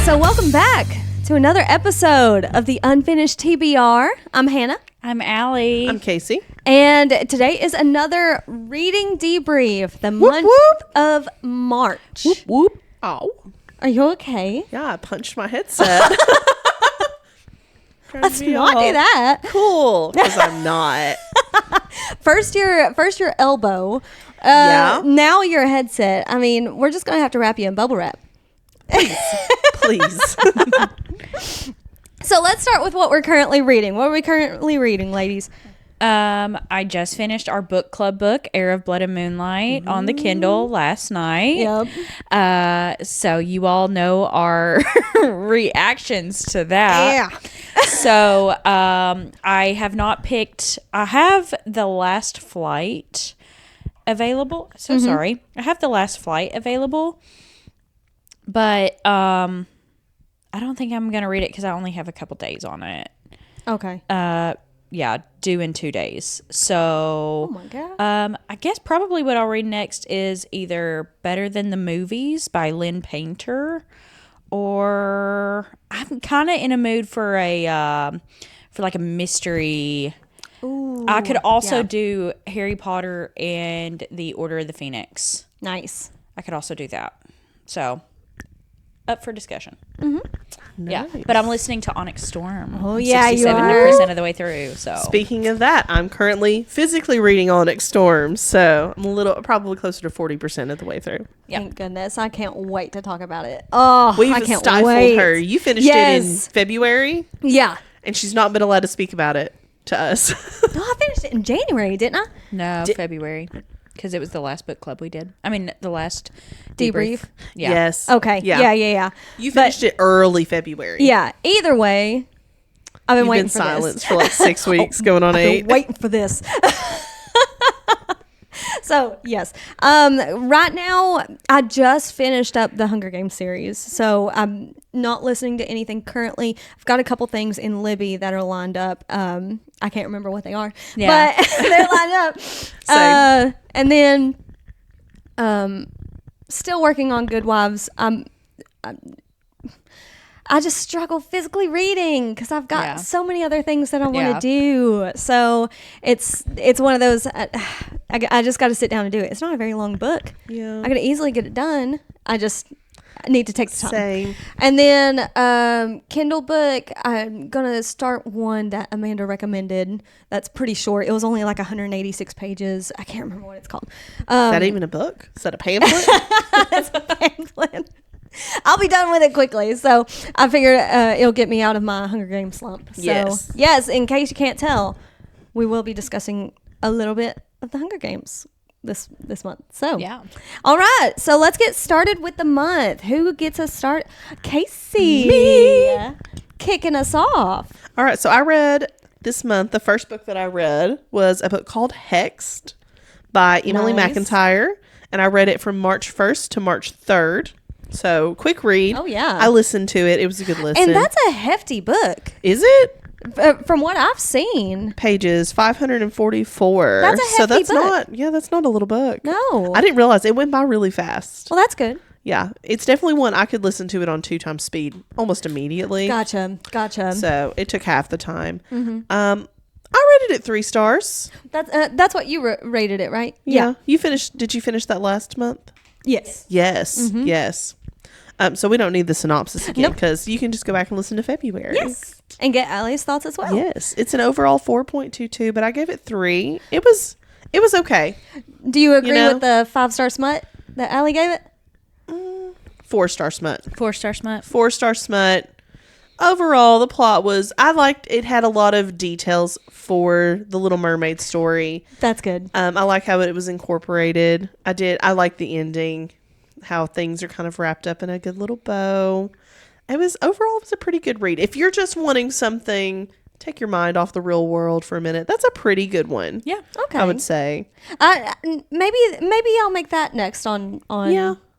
So welcome back to another episode of the Unfinished TBR. I'm Hannah. I'm Allie. I'm Casey. And today is another reading debrief, the month of March. Whoop, whoop. Oh. Are you okay? Yeah, I punched my headset. Let's not do that. Cool, because I'm not. First your elbow. Yeah. Now your headset. I mean, we're just going to have to wrap you in bubble wrap. Please. So let's start with what we're currently reading. What are we currently reading, ladies? I just finished our book club book, Heir of Blood and Moonlight, on the Kindle last night. Yep. So you all know our reactions to that. Yeah. So I have not picked. I have The Last Flight available. So sorry. I have The Last Flight available, but I don't think I'm gonna read it because I only have a couple days on it. Okay. Yeah, due in 2 days. So, Oh my God. I guess probably what I'll read next is either Better Than the Movies by Lynn Painter, or I'm kind of in a mood for like a mystery. Ooh, I could also do Harry Potter and the Order of the Phoenix. Nice. I could also do that. So, up for discussion. Nice. Yeah, but I'm listening to Onyx Storm. Oh, yeah, you are. 67% of the way through. So Speaking of that, I'm currently physically reading Onyx Storm, so I'm probably closer to 40% of the way through. Yeah. Thank goodness. I can't wait to talk about it. Oh, We've I can't stifled wait. her. You finished it in February, Yeah. and she's not been allowed to speak about it to us. No, I finished it in January, didn't I? No, February, because it was the last book club we did. I mean, the last Debrief? Yeah. Yes. Okay. Yeah. You finished it early February. Yeah. Either way, I've been You've waiting been for silent this. for like 6 weeks, going on I've 8. been waiting for this. So, yes. Right now, I just finished up the Hunger Games series. So, I'm not listening to anything currently. I've got a couple things in Libby that are lined up. I can't remember what they are. Yeah. But they're lined up. Same. And then, still working on Good Wives. I just struggle physically reading because I've got so many other things that I want to do. So it's one of those. I just got to sit down and do it. It's not a very long book. Yeah. I could easily get it done. I need to take the time. Same. And then Kindle book, I'm gonna start one that Amanda recommended. That's pretty short. It was only like 186 pages. I can't remember what it's called. Is that even a book? Is that a pamphlet? It's a pamphlet. I'll be done with it quickly. So I figured it'll get me out of my Hunger Games slump. So, yes, in case you can't tell, we will be discussing a little bit of the Hunger Games this month. So, Yeah. All right. So let's get started with the month. Who gets us started? Casey. Me. Kicking us off. All right, so I read this month, the first book that I read was a book called Hexed by Emily Nice. McIntire, and I read it from March 1st to March 3rd. So, quick read. Oh, yeah. I listened to it. It was a good listen. And that's a hefty book. Is it? From what I've seen. Pages 544. That's a hefty So that's book. that's not a little book. No. I didn't realize it went by really fast. Well, that's good. Yeah, it's definitely one I could listen to it on 2 times speed almost immediately. Gotcha. So it took half the time. I rated it 3 stars. That's what you rated it, right? Yeah. Did you finish that last month? Yes. Yes. Yes. So we don't need the synopsis again Nope. because you can just go back and listen to February. Yes. And get Allie's thoughts as well. Yes. It's an overall 4.22, but I gave it 3. It was okay. Do you agree know? with the 5-star smut that Allie gave it? 4-star smut. 4-star smut. 4-star smut. Overall, the plot was, I liked, it had a lot of details for the Little Mermaid story. That's good. I like how it was incorporated. I like the ending, how things are kind of wrapped up in a good little bow. It was a pretty good read. If you're just wanting something, take your mind off the real world for a minute. That's a pretty good one. Yeah. Okay. I would say. Maybe I'll make that next on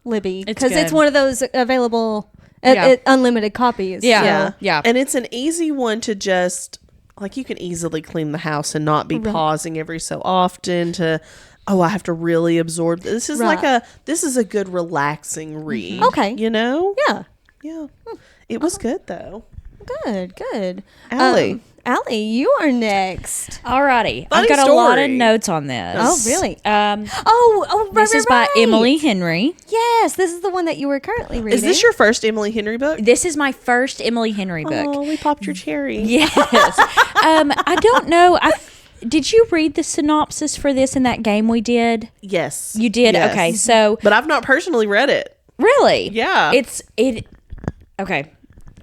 Libby It's because it's good. one of those available unlimited copies. Yeah. Yeah. And it's an easy one to just, like, you can easily clean the house and not be pausing every so often to, I have to really absorb. This is this is a good relaxing read. Okay. You know? Yeah. Yeah. It was good, though. Good. Allie. Allie, you are next. Alrighty. Funny I've got story. a lot of notes on this. Oh, really? This Right, is by Emily Henry. Yes, this is the one that you were currently reading. Is this your first Emily Henry book? This is my first Emily Henry book. Oh, we popped your cherry. Yes. I don't know. Did you read the synopsis for this in that game we did? Yes. You did? Yes. Okay, so... But I've not personally read it. Really? Yeah. Okay.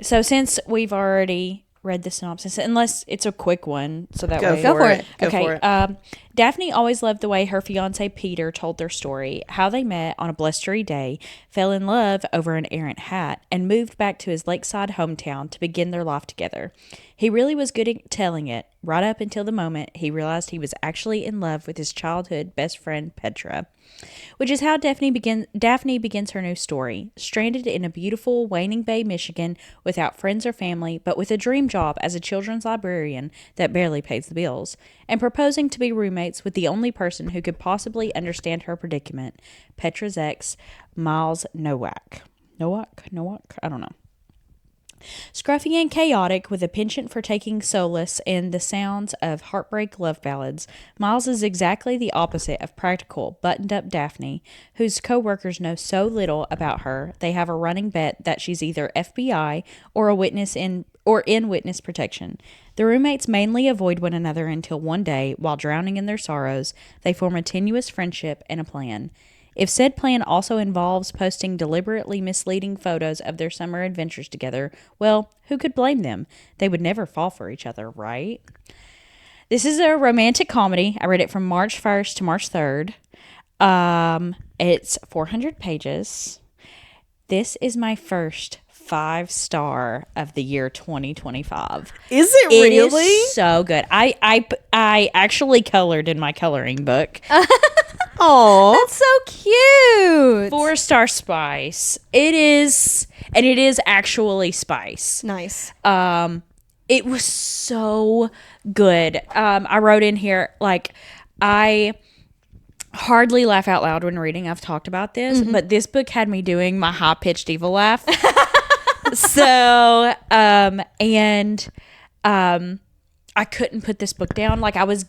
So since we've already read the synopsis, unless it's a quick one, so that way... Go for it. Go for it. Daphne always loved the way her fiance Peter told their story, how they met on a blustery day, fell in love over an errant hat, and moved back to his lakeside hometown to begin their life together. He really was good at telling it, right up until the moment he realized he was actually in love with his childhood best friend Petra. Which is how Daphne begins her new story, stranded in a beautiful Waning Bay, Michigan, without friends or family, but with a dream job as a children's librarian that barely pays the bills, and proposing to be roommates with the only person who could possibly understand her predicament, Petra's ex, Miles Nowak. Nowak? I don't know. Scruffy and chaotic, with a penchant for taking solace in the sounds of heartbreak love ballads, Miles is exactly the opposite of practical, buttoned-up Daphne, whose co-workers know so little about her they have a running bet that she's either FBI or a witness in witness protection. The roommates mainly avoid one another until one day, while drowning in their sorrows, they form a tenuous friendship and a plan. If said plan also involves posting deliberately misleading photos of their summer adventures together, well, who could blame them? They would never fall for each other, right? This is a romantic comedy. I read it from March 1st to March 3rd. It's 400 pages. This is my first 5-star of the year 2025. Is it really? It is so good. I actually colored in my coloring book. Oh, That's so cute. 4-star spice. It is, and it is actually spice. Nice. It was so good. I wrote in here, like, I hardly laugh out loud when reading. I've talked about this, but this book had me doing my high-pitched evil laugh. So, I couldn't put this book down. Like, I would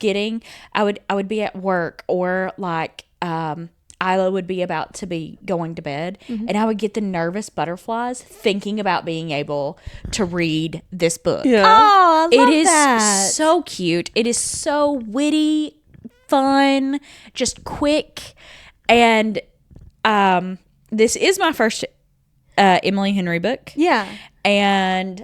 be at work, or like, Isla would be about to be going to bed, and I would get the nervous butterflies thinking about being able to read this book. yeah. Oh, I love It is that. so cute. It is so witty, fun, just quick. And this is my first Emily Henry book. Yeah. And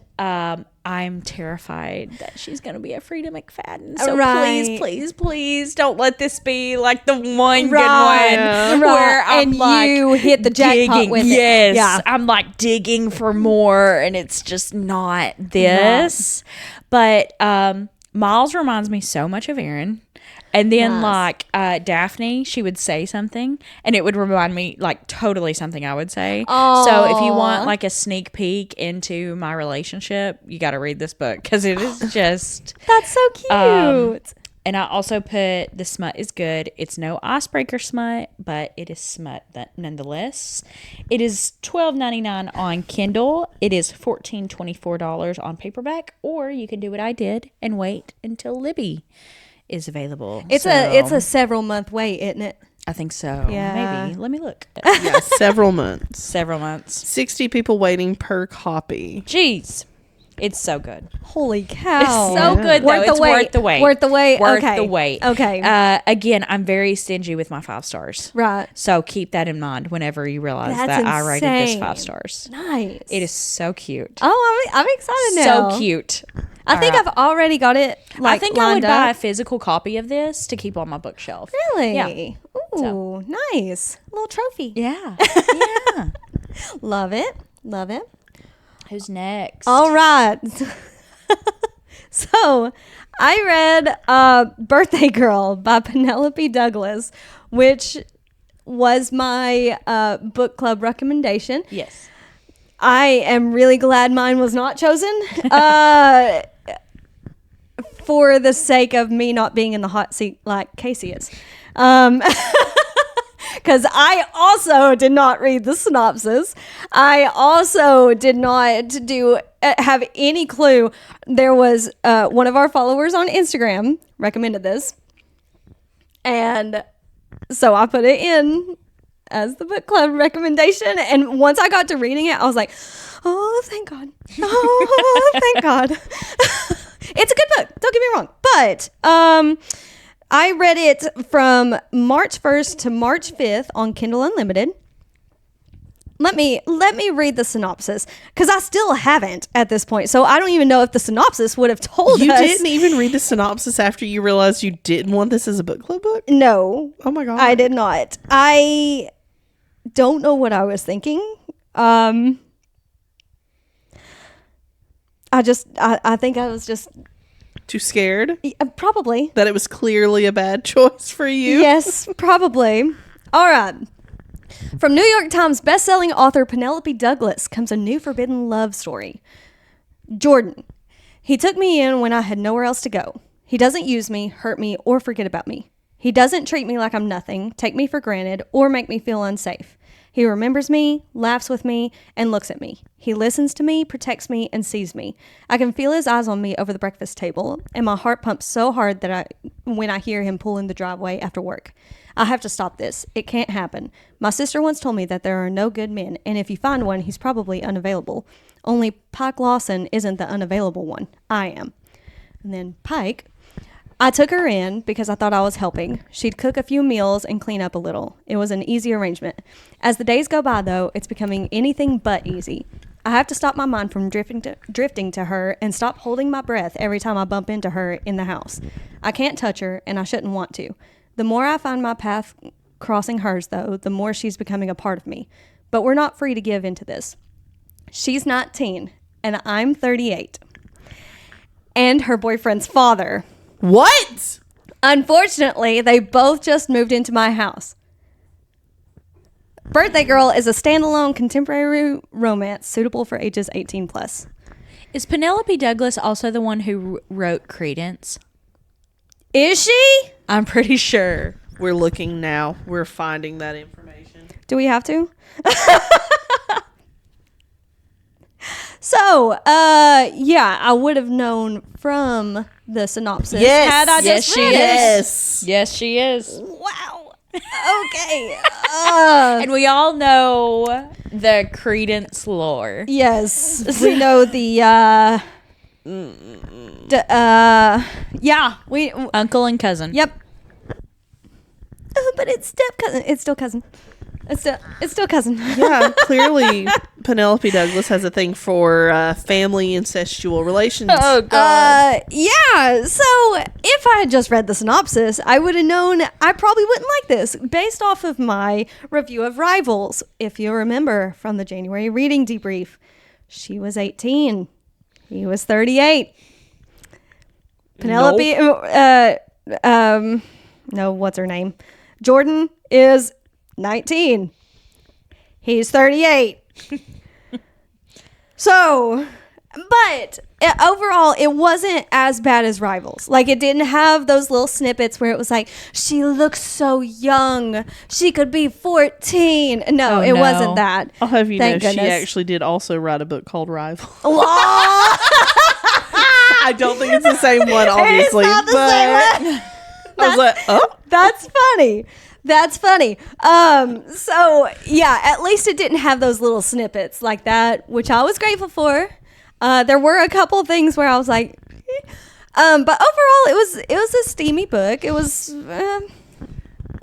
I'm terrified that she's going to be a Frida McFadden. So Right. please don't let this be like the one good Right. one where I'm And like you hit the jackpot digging. with it. Yes, Yeah. I'm like digging for more, and it's just not this. But Miles reminds me so much of Aaron. And then, Nice. like, Daphne, she would say something, and it would remind me, like, totally something I would say. Aw. So if you want, like, a sneak peek into my relationship, you got to read this book, because it is just... That's so cute. And I also put, the smut is good. It's no icebreaker smut, but it is smut nonetheless. It is $12.99 on Kindle. It is $14.24 on paperback, or you can do what I did and wait until Libby is available. It's a several month wait, isn't it? I think so. Yeah. Maybe. Let me look. Yeah, several months. Several months. 60 people waiting per copy. Jeez. It's so good. Holy cow. It's so good, though. Worth the It's wait. worth the wait. Worth the wait. Worth Okay. the wait. Okay. Again, I'm very stingy with my 5 stars. Right. So keep that in mind whenever you realize That's that I rated this insane. 5 stars. Nice. It is so cute. Oh, I'm excited now. So cute. I think I've already got it. Like, I think I would lined buy a up. physical copy of this to keep on my bookshelf. Really? Yeah. Ooh, nice. Little trophy. Yeah. Yeah. Love it. Love it. Who's next? All right. So, I read Birthday Girl by Penelope Douglas, which was my book club recommendation. Yes. I am really glad mine was not chosen for the sake of me not being in the hot seat like Casey is. because I also did not read the synopsis. I also did not have any clue. There was one of our followers on Instagram recommended this, and so I put it in as the book club recommendation. And once I got to reading it, I was like, oh, thank God. Oh, thank God. It's a good book. Don't get me wrong. But I read it from March 1st to March 5th on Kindle Unlimited. Let me read the synopsis, because I still haven't at this point. So I don't even know if the synopsis would have told us. You didn't even read the synopsis after you realized you didn't want this as a book club book? No. Oh my God. I did not. I don't know what I was thinking. I think I was just too scared? Probably. That it was clearly a bad choice for you? Yes, probably. All right. From New York Times bestselling author Penelope Douglas comes a new forbidden love story. Jordan. He took me in when I had nowhere else to go. He doesn't use me, hurt me, or forget about me. He doesn't treat me like I'm nothing, take me for granted, or make me feel unsafe. He remembers me, laughs with me, and looks at me. He listens to me, protects me, and sees me. I can feel his eyes on me over the breakfast table, and my heart pumps so hard that when I hear him pull in the driveway after work. I have to stop this. It can't happen. My sister once told me that there are no good men, and if you find one, he's probably unavailable. Only Pike Lawson isn't the unavailable one. I am. And then Pike. I took her in because I thought I was helping. She'd cook a few meals and clean up a little. It was an easy arrangement. As the days go by, though, it's becoming anything but easy. I have to stop my mind from drifting to her and stop holding my breath every time I bump into her in the house. I can't touch her, and I shouldn't want to. The more I find my path crossing hers, though, the more she's becoming a part of me. But we're not free to give into this. She's 19, and I'm 38. And her boyfriend's father. What? Unfortunately, they both just moved into my house. Birthday Girl is a standalone contemporary romance suitable for ages 18 plus. Is Penelope Douglas also the one who wrote Credence? Is she? I'm pretty sure. We're looking now. We're finding that information. Do we have to? So, yeah, I would have known from the synopsis. Yes. Had I just read it. Yes. Yes, she is. Wow. Okay. And we all know the Credence lore. Yes. We know the, yeah. Uncle and cousin. Yep. But it's step cousin. It's still cousin. It's still cousin. Yeah, clearly Penelope Douglas has a thing for family incestual relations. Oh, God. Yeah, so if I had just read the synopsis, I would have known I probably wouldn't like this based off of my review of Rivals. If you remember from the January reading debrief, she was 18. He was 38. Penelope, no, what's her name? Jordan is 19. He's 38. So, but overall, it wasn't as bad as Rivals. Like, it didn't have those little snippets where it was like, she looks so young. She could be 14. No, it wasn't that. I'll have you Thank know, goodness. she actually did also write a book called Rival. I don't think it's the same one, obviously. It's not the but same one. I was like, oh. That's funny. That's funny. So yeah, at least it didn't have those little snippets like that, which I was grateful for. There were a couple things where I was like, but overall it was a steamy book. It was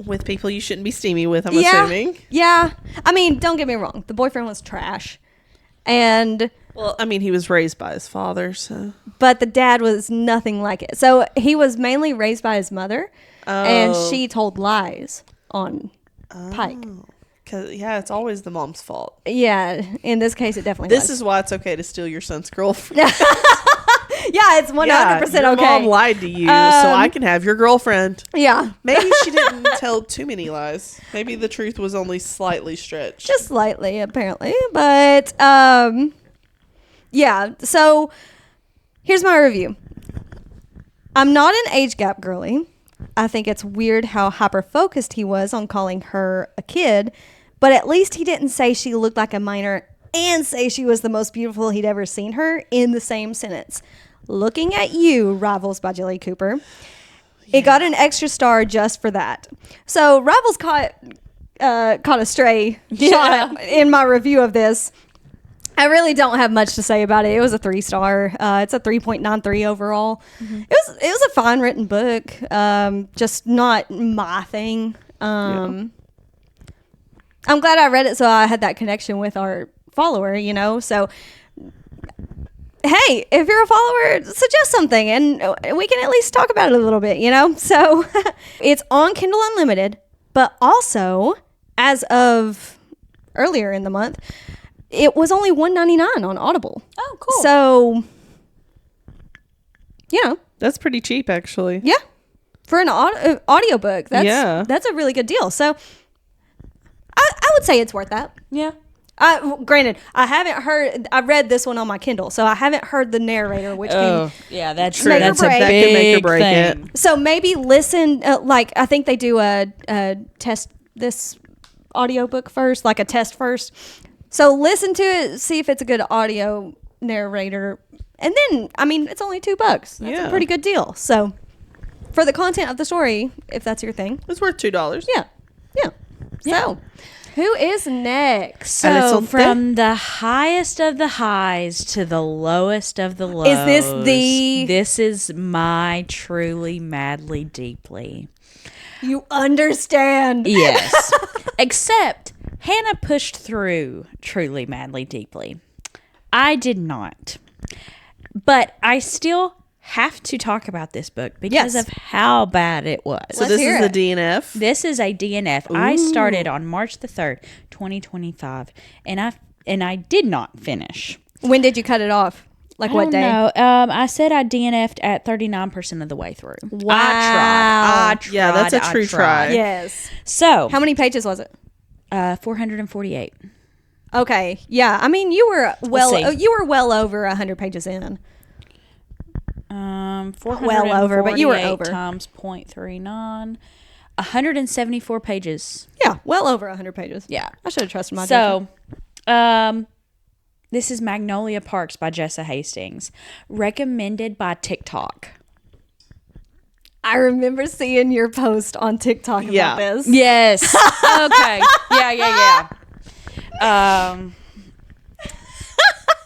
with people you shouldn't be steamy with, I'm assuming. Yeah. I mean, don't get me wrong. The boyfriend was trash. And well, I mean, he was raised by his father, so. But the dad was nothing like it. So he was mainly raised by his mother, and she told lies on Pike. Cause yeah, it's always the mom's fault. Yeah, in this case, it definitely was. This is why it's okay to steal your son's girlfriend. Yeah, it's 100% your okay. mom lied to you, so I can have your girlfriend. Yeah. Maybe she didn't tell too many lies. Maybe the truth was only slightly stretched. Just slightly, apparently. But, yeah. So, here's my review. I'm not an age gap girly. I think it's weird how hyper-focused he was on calling her a kid, but at least he didn't say she looked like a minor and say she was the most beautiful he'd ever seen her in the same sentence. Looking at You, Rivals by Jilly Cooper. It got an extra star just for that. So Rivals caught a stray shot in my review of this. I really don't have much to say about it. It was a 3-star. It's a 3.93 overall. Mm-hmm. It was a fine written book. Just not my thing. I'm glad I read it, so I had that connection with our follower, so hey, if you're a follower, suggest something and we can at least talk about it a little bit, so it's on Kindle Unlimited, but also as of earlier in the month, it was only $1.99 on Audible. Oh, cool. So that's pretty cheap, actually. Yeah, for an audiobook, that's a really good deal. So I would say it's worth that. Yeah. Granted, I read this one on my Kindle, so I haven't heard the narrator, which can that's true. That's that a can make or break thing. it. So maybe listen, I think they do a test this audiobook first, like a test first. So listen to it, see if it's a good audio narrator, and then it's only $2. That's a pretty good deal. So for the content of the story, if that's your thing, it's worth $2. Yeah. So. Who is next? So from the highest of the highs to the lowest of the lows. This is my Truly Madly Deeply. You understand. Yes. Except Hannah pushed through Truly Madly Deeply. I did not. But I still have to talk about this book because of how bad it was. So this is a DNF? This is a DNF. Ooh. I started on March the 3rd, 2025, and I did not finish. When did you cut it off? Like what day? No, I said I DNF'd at 39% of the way through. Wow. I tried. Yeah, that's a true try. Yes. So. How many pages was it? 448. Okay. Yeah. You were well over 100 pages in. 448 well over, but you were over. Times 0.39, 174 pages. Yeah, well over 100 pages. Yeah, I should have trusted my judgment. So, this is Magnolia Parks by Jessa Hastings, recommended by TikTok. I remember seeing your post on TikTok about this. Yes. Okay. Yeah.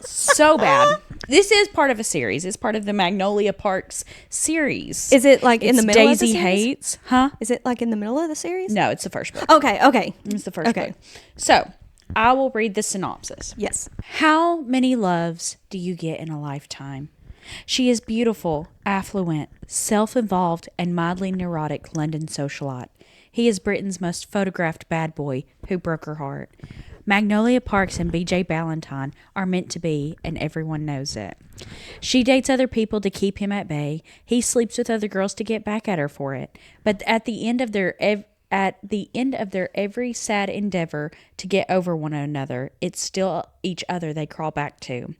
So bad. This is part of a series. It's part of the Magnolia Parks series. Is it in the middle Daisy of the series? Hates? Huh? Is it in the middle of the series? No, it's the first book. Okay. It's the first book. So, I will read the synopsis. Yes. How many loves do you get in a lifetime? She is beautiful, affluent, self-involved, and mildly neurotic London socialite. He is Britain's most photographed bad boy who broke her heart. Magnolia Parks and BJ Ballantyne are meant to be, and everyone knows it. She dates other people to keep him at bay. He sleeps with other girls to get back at her for it. But at the end of their every sad endeavor to get over one another, it's still each other they crawl back to.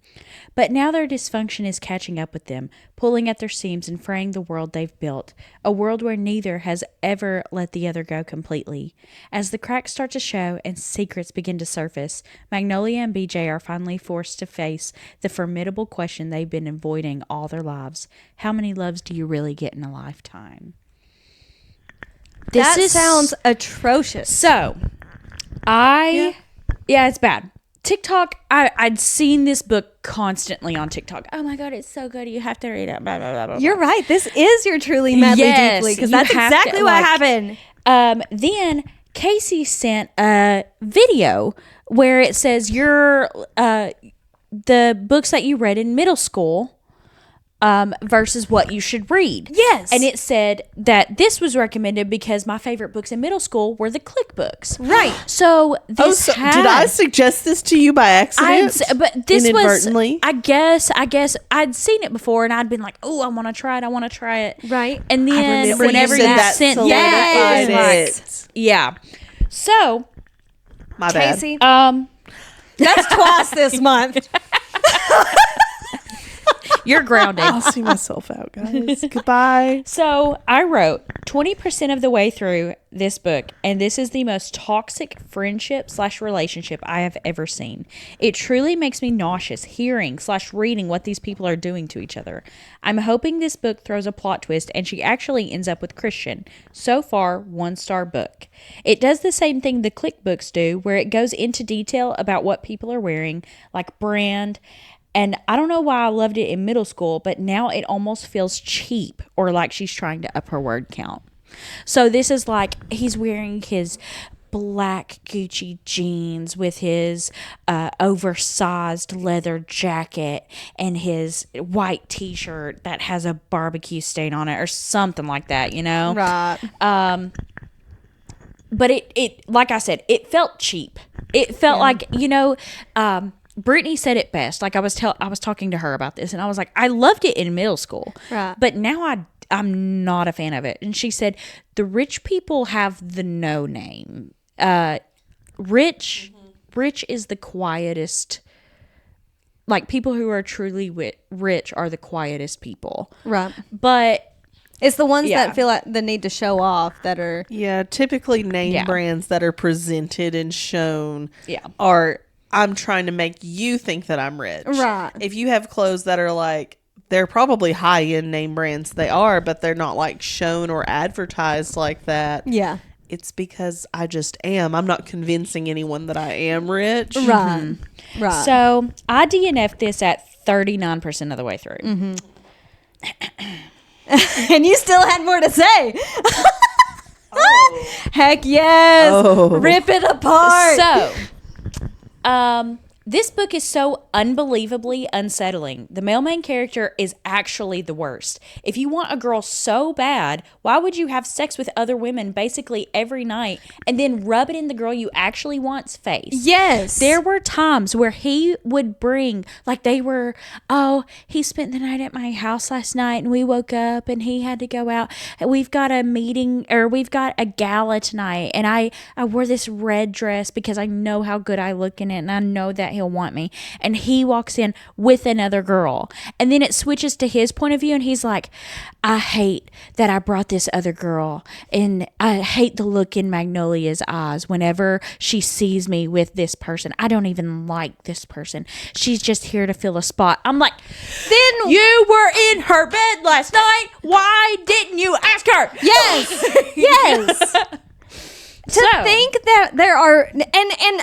But now their dysfunction is catching up with them, pulling at their seams and fraying the world they've built, a world where neither has ever let the other go completely. As the cracks start to show and secrets begin to surface, Magnolia and BJ are finally forced to face the formidable question they've been avoiding all their lives. How many loves do you really get in a lifetime? This sounds atrocious. So, it's bad. TikTok, I'd seen this book constantly on TikTok. Oh my God, it's so good. You have to read it. Blah, blah, blah, blah. You're right. This is your Truly Madly Deeply, because that's exactly what happened. Then Casey sent a video where it says the books that you read in middle school versus what you should read. Yes. And it said that this was recommended because my favorite books in middle school were the click books. Right. So this did I suggest this to you by accident? But this inadvertently? was, I guess I'd seen it before and I'd been like, oh, I want to try it. Right. And then whenever you sent it. Yeah. So, my bad. Casey, that's twice this month. You're grounded. I'll see myself out, guys. Goodbye. So I wrote 20% of the way through this book, and this is the most toxic friendship/relationship I have ever seen. It truly makes me nauseous hearing/reading what these people are doing to each other. I'm hoping this book throws a plot twist and she actually ends up with Christian. So far, 1-star book. It does the same thing the Click books do, where it goes into detail about what people are wearing, like brand. And I don't know why I loved it in middle school, but now it almost feels cheap or like she's trying to up her word count. So this is like he's wearing his black Gucci jeans with his oversized leather jacket and his white t-shirt that has a barbecue stain on it or something like that, you know? Right. But it like I said, it felt cheap. It felt like, you know, Brittany said it best. Like I was talking to her about this, and I was like, I loved it in middle school, right? But now I'm not a fan of it. And she said the rich people have the no name. Rich is the quietest. Like people who are truly rich are the quietest people, right? But it's the ones that feel like the need to show off that are typically name brands that are presented and shown are. I'm trying to make you think that I'm rich. Right. If you have clothes that are like, they're probably high-end name brands. They are, but they're not like shown or advertised like that. Yeah. It's because I just am. I'm not convincing anyone that I am rich. Right. Mm-hmm. Right. So I DNF'd this at 39% of the way through. Mm-hmm. And you still had more to say. Heck yes. Rip it apart. So, this book is so unbelievably unsettling. The male main character is actually the worst. If you want a girl so bad, why would you have sex with other women basically every night and then rub it in the girl you actually want's face? Yes. There were times where he would bring, like he spent the night at my house last night and we woke up and he had to go out. We've got a meeting or we've got a gala tonight and I wore this red dress because I know how good I look in it and I know that he'll want me, and he walks in with another girl, and then it switches to his point of view and he's like, I hate that I brought this other girl and I hate the look in Magnolia's eyes whenever she sees me with this person. I don't even like this person. She's just here to fill a spot. I'm like, then you were in her bed last night. Why didn't you ask her? Yes. Yes. To think that there are and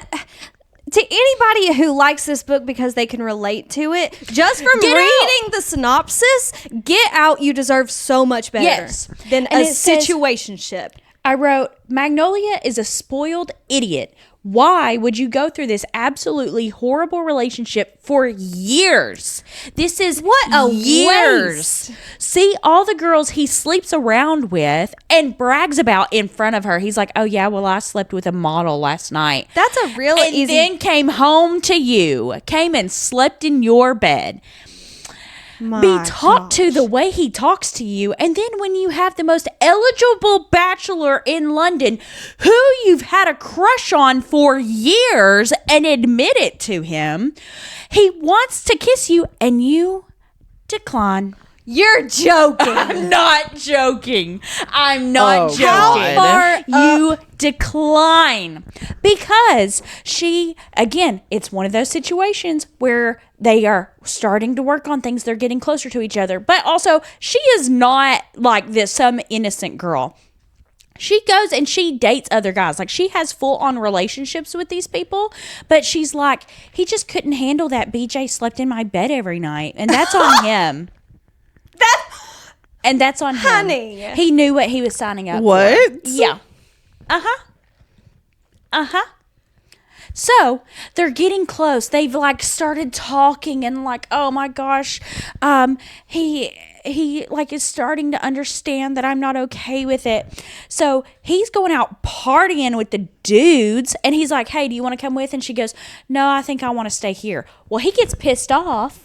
to anybody who likes this book because they can relate to it, just from reading the synopsis, get out. You deserve so much better than a situationship. I wrote, Magnolia is a spoiled idiot. Why would you go through this absolutely horrible relationship for years? This is what a waste. See all the girls he sleeps around with and brags about in front of her. He's like, oh yeah, well I slept with a model last night. That's a real easy. And then came home to you, came and slept in your bed. Be talked to the way he talks to you, and then when you have the most eligible bachelor in London who you've had a crush on for years and admit it to him, he wants to kiss you and you decline. You're joking. I'm not joking. I'm not joking. How far you decline? Because she, again, it's one of those situations where they are starting to work on things. They're getting closer to each other. But also, she is not like this, some innocent girl. She goes and she dates other guys. Like, she has full-on relationships with these people. But she's like, he just couldn't handle that BJ slept in my bed every night. And that's on him. And that's on him. Honey. He knew what he was signing up for. Yeah. So they're getting close. They've like started talking and like, oh my gosh, he like is starting to understand that I'm not okay with it. So he's going out partying with the dudes and he's like, hey, do you want to come with? And she goes, no, I think I want to stay here. Well, he gets pissed off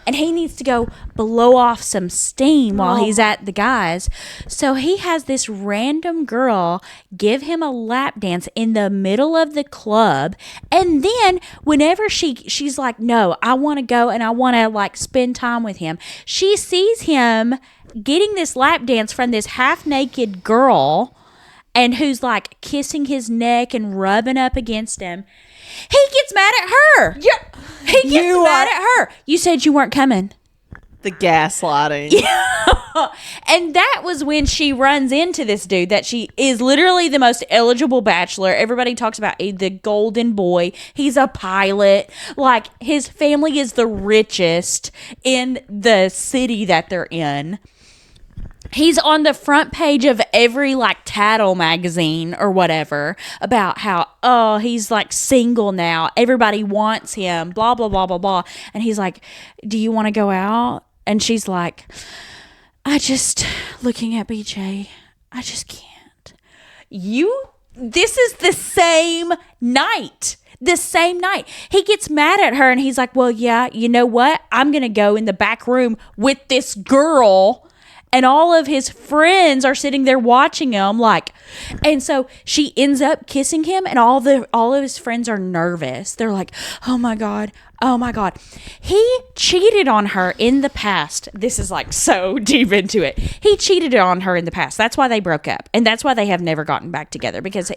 and he needs to go blow off some steam while he's at the guys. So he has this random girl give him a lap dance in the middle of the club, and then whenever she's like, no, I want to go and I want to like spend time with him, she sees him getting this lap dance from this half naked girl, and who's like kissing his neck and rubbing up against him. He gets mad at her. Yeah. He gets mad at her. You said you weren't coming. The gaslighting. Yeah. And that was when she runs into this dude that she is literally the most eligible bachelor. Everybody talks about the golden boy. He's a pilot. Like, his family is the richest in the city that they're in. He's on the front page of every like tattle magazine or whatever about how, he's like single now. Everybody wants him, blah, blah, blah, blah, blah. And he's like, do you want to go out? And she's like, looking at BJ, I just can't. This is the same night. The same night. He gets mad at her and he's like, well, yeah, you know what? I'm going to go in the back room with this girl. And all of his friends are sitting there watching him, like, and so she ends up kissing him, and all of his friends are nervous. They're like, oh my God. He cheated on her in the past. This is like so deep into it. He cheated on her in the past. That's why they broke up, and that's why they have never gotten back together, because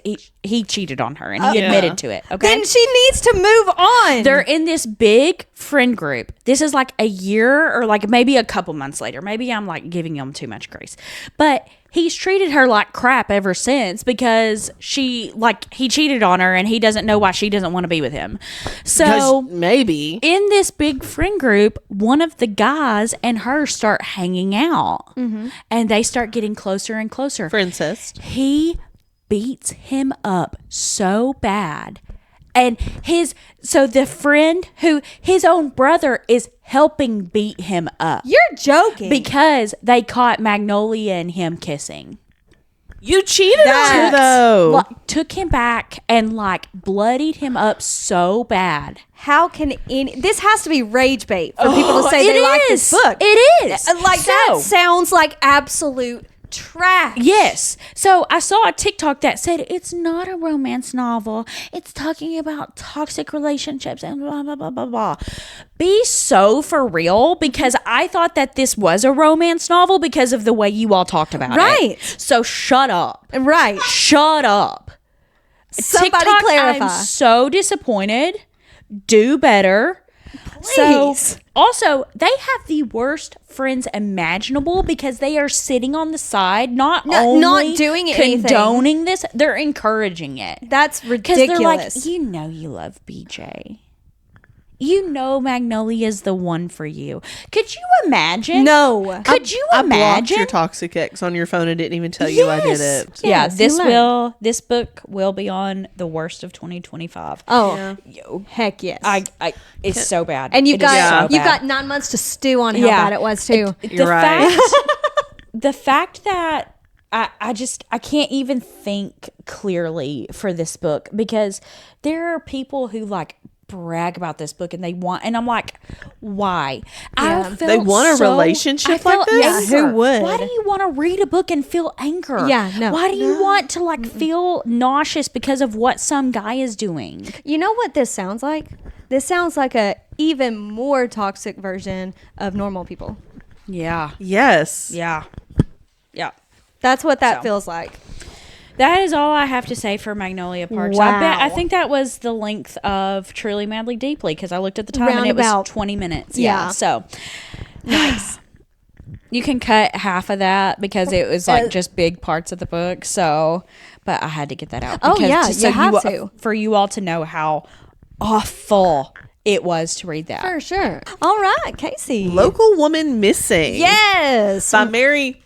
he cheated on her and he admitted to it. Okay, then she needs to move on. They're in this big friend group. This is like a year or like maybe a couple months later. Maybe I'm like giving him too much grace, but he's treated her like crap ever since, because he cheated on her and he doesn't know why she doesn't want to be with him. So because maybe in this big friend group, one of the guys and her start hanging out, and they start getting closer and closer. Princess. He beats him up so bad. And the friend who his own brother is helping beat him up. You're joking. Because they caught Magnolia and him kissing. You cheated on her, though. Took him back and like bloodied him up so bad. How can this has to be rage bait for people to say they like this book. It is. That sounds like absolute trash. Yes. So I saw a TikTok that said it's not a romance novel. It's talking about toxic relationships and blah, blah, blah, blah, blah. Be so for real, because I thought that this was a romance novel because of the way you all talked about it. Right. So shut up. Right. Shut up. Somebody TikTok, clarify. I'm so disappointed. Do better. Please. So, also, they have the worst friends imaginable, because they are sitting on the side, not doing anything. Condoning this, they're encouraging it. That's ridiculous. Because they're like, you love BJ. You know Magnolia is the one for you. Could you imagine? No. Could you I imagine? blocked your toxic ex on your phone and didn't even tell you I did it. Yeah, Yes, this book will be on the worst of 2025. Oh, heck yes. It's so bad. And you've It is got so bad. 9 months to stew on how bad it was too. You're right. The fact that I can't even think clearly for this book, because there are people who like brag about this book and I'm like, why? Yeah. They want a relationship like this? Yeah, who would? Why do you want to read a book and feel anger? Yeah, no. Why do you want to like feel nauseous because of what some guy is doing? You know what this sounds like? This sounds like a even more toxic version of Normal People. Yeah. Yes. Yeah. Yeah. That's what that feels like. That is all I have to say for Magnolia Parks. Wow. I think that was the length of Truly Madly Deeply, because I looked at the time and it was 20 minutes. Yeah. So nice. You can cut half of that because it was like just big parts of the book. So, but I had to get that out. Oh, yeah, just you have to. For you all to know how awful it was to read that. For sure. All right, Casey. Local Woman Missing. Yes. By Mary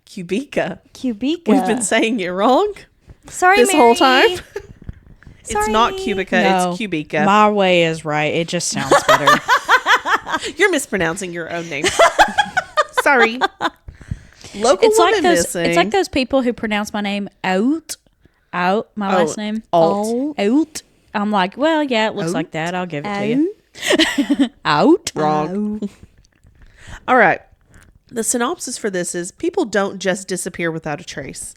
Kubica. Kubica. We've been saying it wrong Sorry, this Mary. whole time. It's Sorry. not Kubica, No, it's Kubica. my way is right. It just sounds better. You're mispronouncing your own name. Sorry. Local It's Woman like those. Missing. It's like those people who pronounce my name out. My last name. Alt. Out. I'm like, well, yeah, it looks like that. I'll give it to you. Out. Wrong. All right. The synopsis for this is people don't just disappear without a trace.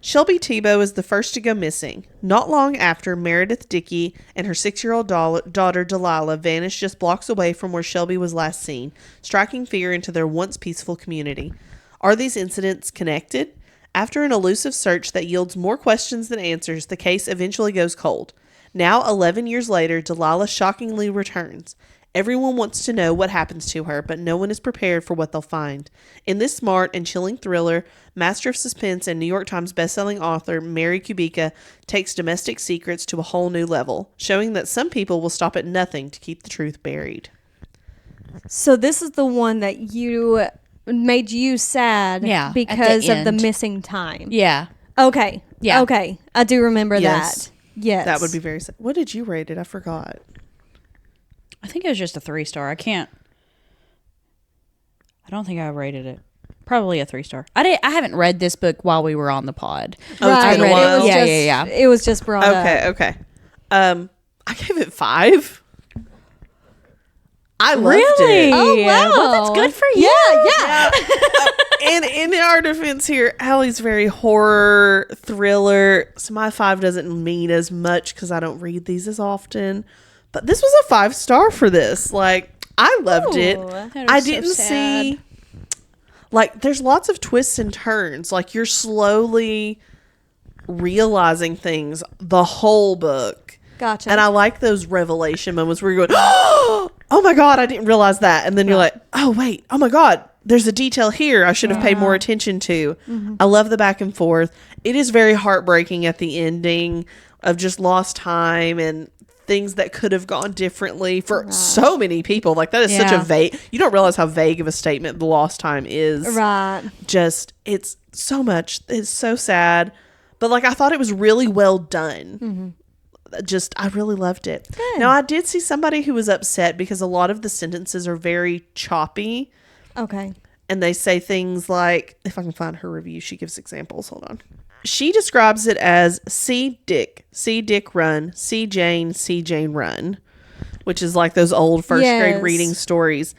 Shelby Tebow is the first to go missing. Not long after, Meredith Dickey and her 6-year-old daughter Delilah vanished just blocks away from where Shelby was last seen, striking fear into their once peaceful community. Are these incidents connected? After an elusive search that yields more questions than answers, the case eventually goes cold. Now, 11 years later, Delilah shockingly returns. Everyone wants to know what happens to her, but no one is prepared for what they'll find. In this smart and chilling thriller, master of suspense and New York Times bestselling author Mary Kubica takes domestic secrets to a whole new level, showing that some people will stop at nothing to keep the truth buried. So this is the one that made you sad because of the missing time. Yeah. Okay. Yeah. Okay. I do remember Yes. that. Yes. That would be very sad. What did you rate it? I forgot. I think it was just a 3-star. I don't think I rated it. Probably a 3-star. I haven't read this book while we were on the pod. Oh, it's been a while. Yeah. It was just brought up. Okay. I gave it 5. I loved it. Oh, wow. Well, that's good for you. Yeah. And in our defense here, Allie's very horror thriller. So my 5 doesn't mean as much because I don't read these as often. But this was a 5-star for this. Like, I loved it. I didn't see, like, there's lots of twists and turns. Like, you're slowly realizing things the whole book. Gotcha. And I like those revelation moments where you're going, oh my God, I didn't realize that. And then you're like, oh, wait, oh my God, there's a detail here I should have paid more attention to. Mm-hmm. I love the back and forth. It is very heartbreaking at the ending of just lost time and things that could have gone differently for so many people. Like, that is such a vague, you don't realize how vague of a statement the lost time is. Right. Just, it's so much. It's so sad. But, like, I thought it was really well done. Mm-hmm. I really loved it. Good. Now, I did see somebody who was upset because a lot of the sentences are very choppy. Okay. And they say things like, if I can find her review, she gives examples. Hold on. She describes it as see Dick run, see Jane run, which is like those old first grade reading stories.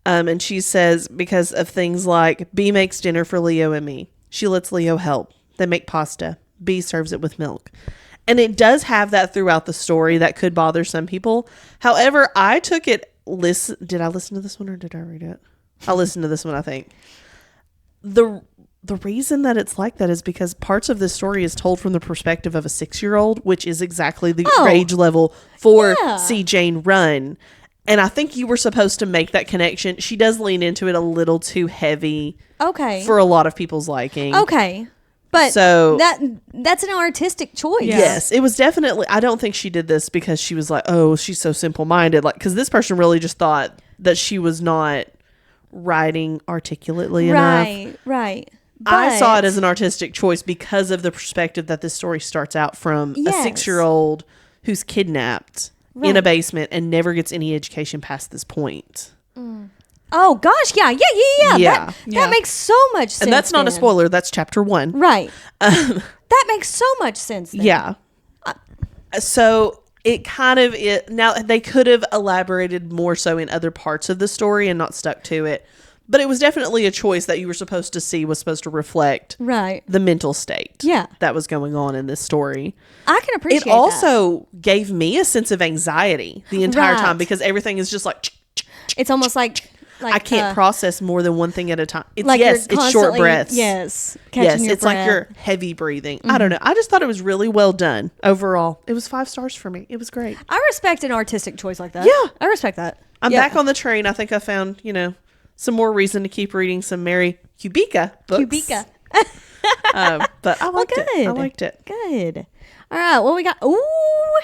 And she says, because of things like B makes dinner for Leo and me. She lets Leo help. They make pasta. B serves it with milk. And it does have that throughout the story that could bother some people. However, I took it, did I listen to this one or did I read it? I listened to this one, I think. The reason that it's like that is because parts of this story is told from the perspective of a 6-year-old, which is exactly the age level for See Jane Run. And I think you were supposed to make that connection. She does lean into it a little too heavy. Okay. For a lot of people's liking. Okay. But so that's an artistic choice. Yes, it was definitely. I don't think she did this because she was like, oh, she's so simple-minded. Like, because this person really just thought that she was not writing articulately enough. Right. I saw it as an artistic choice because of the perspective that this story starts out from a 6-year-old who's kidnapped in a basement and never gets any education past this point. Oh gosh, yeah. That makes so much sense. And that's not a spoiler. That's chapter 1. Right. That makes so much sense. Then. Yeah. So it kind of now they could have elaborated more so in other parts of the story and not stuck to it. But it was definitely a choice that you were supposed to see was supposed to reflect the mental state that was going on in this story. I can appreciate it. It also gave me a sense of anxiety the entire time because everything is just like... It's almost like I can't process more than one thing at a time. It's, like it's short breaths. Yes. It's like you're heavy breathing. Mm-hmm. I don't know. I just thought it was really well done overall. It was 5 stars for me. It was great. I respect an artistic choice like that. Yeah. I respect that. I'm back on the train. I think I found, some more reason to keep reading some Mary Kubica books. Kubica. But I liked it. I liked it. Good. All right. Well, we got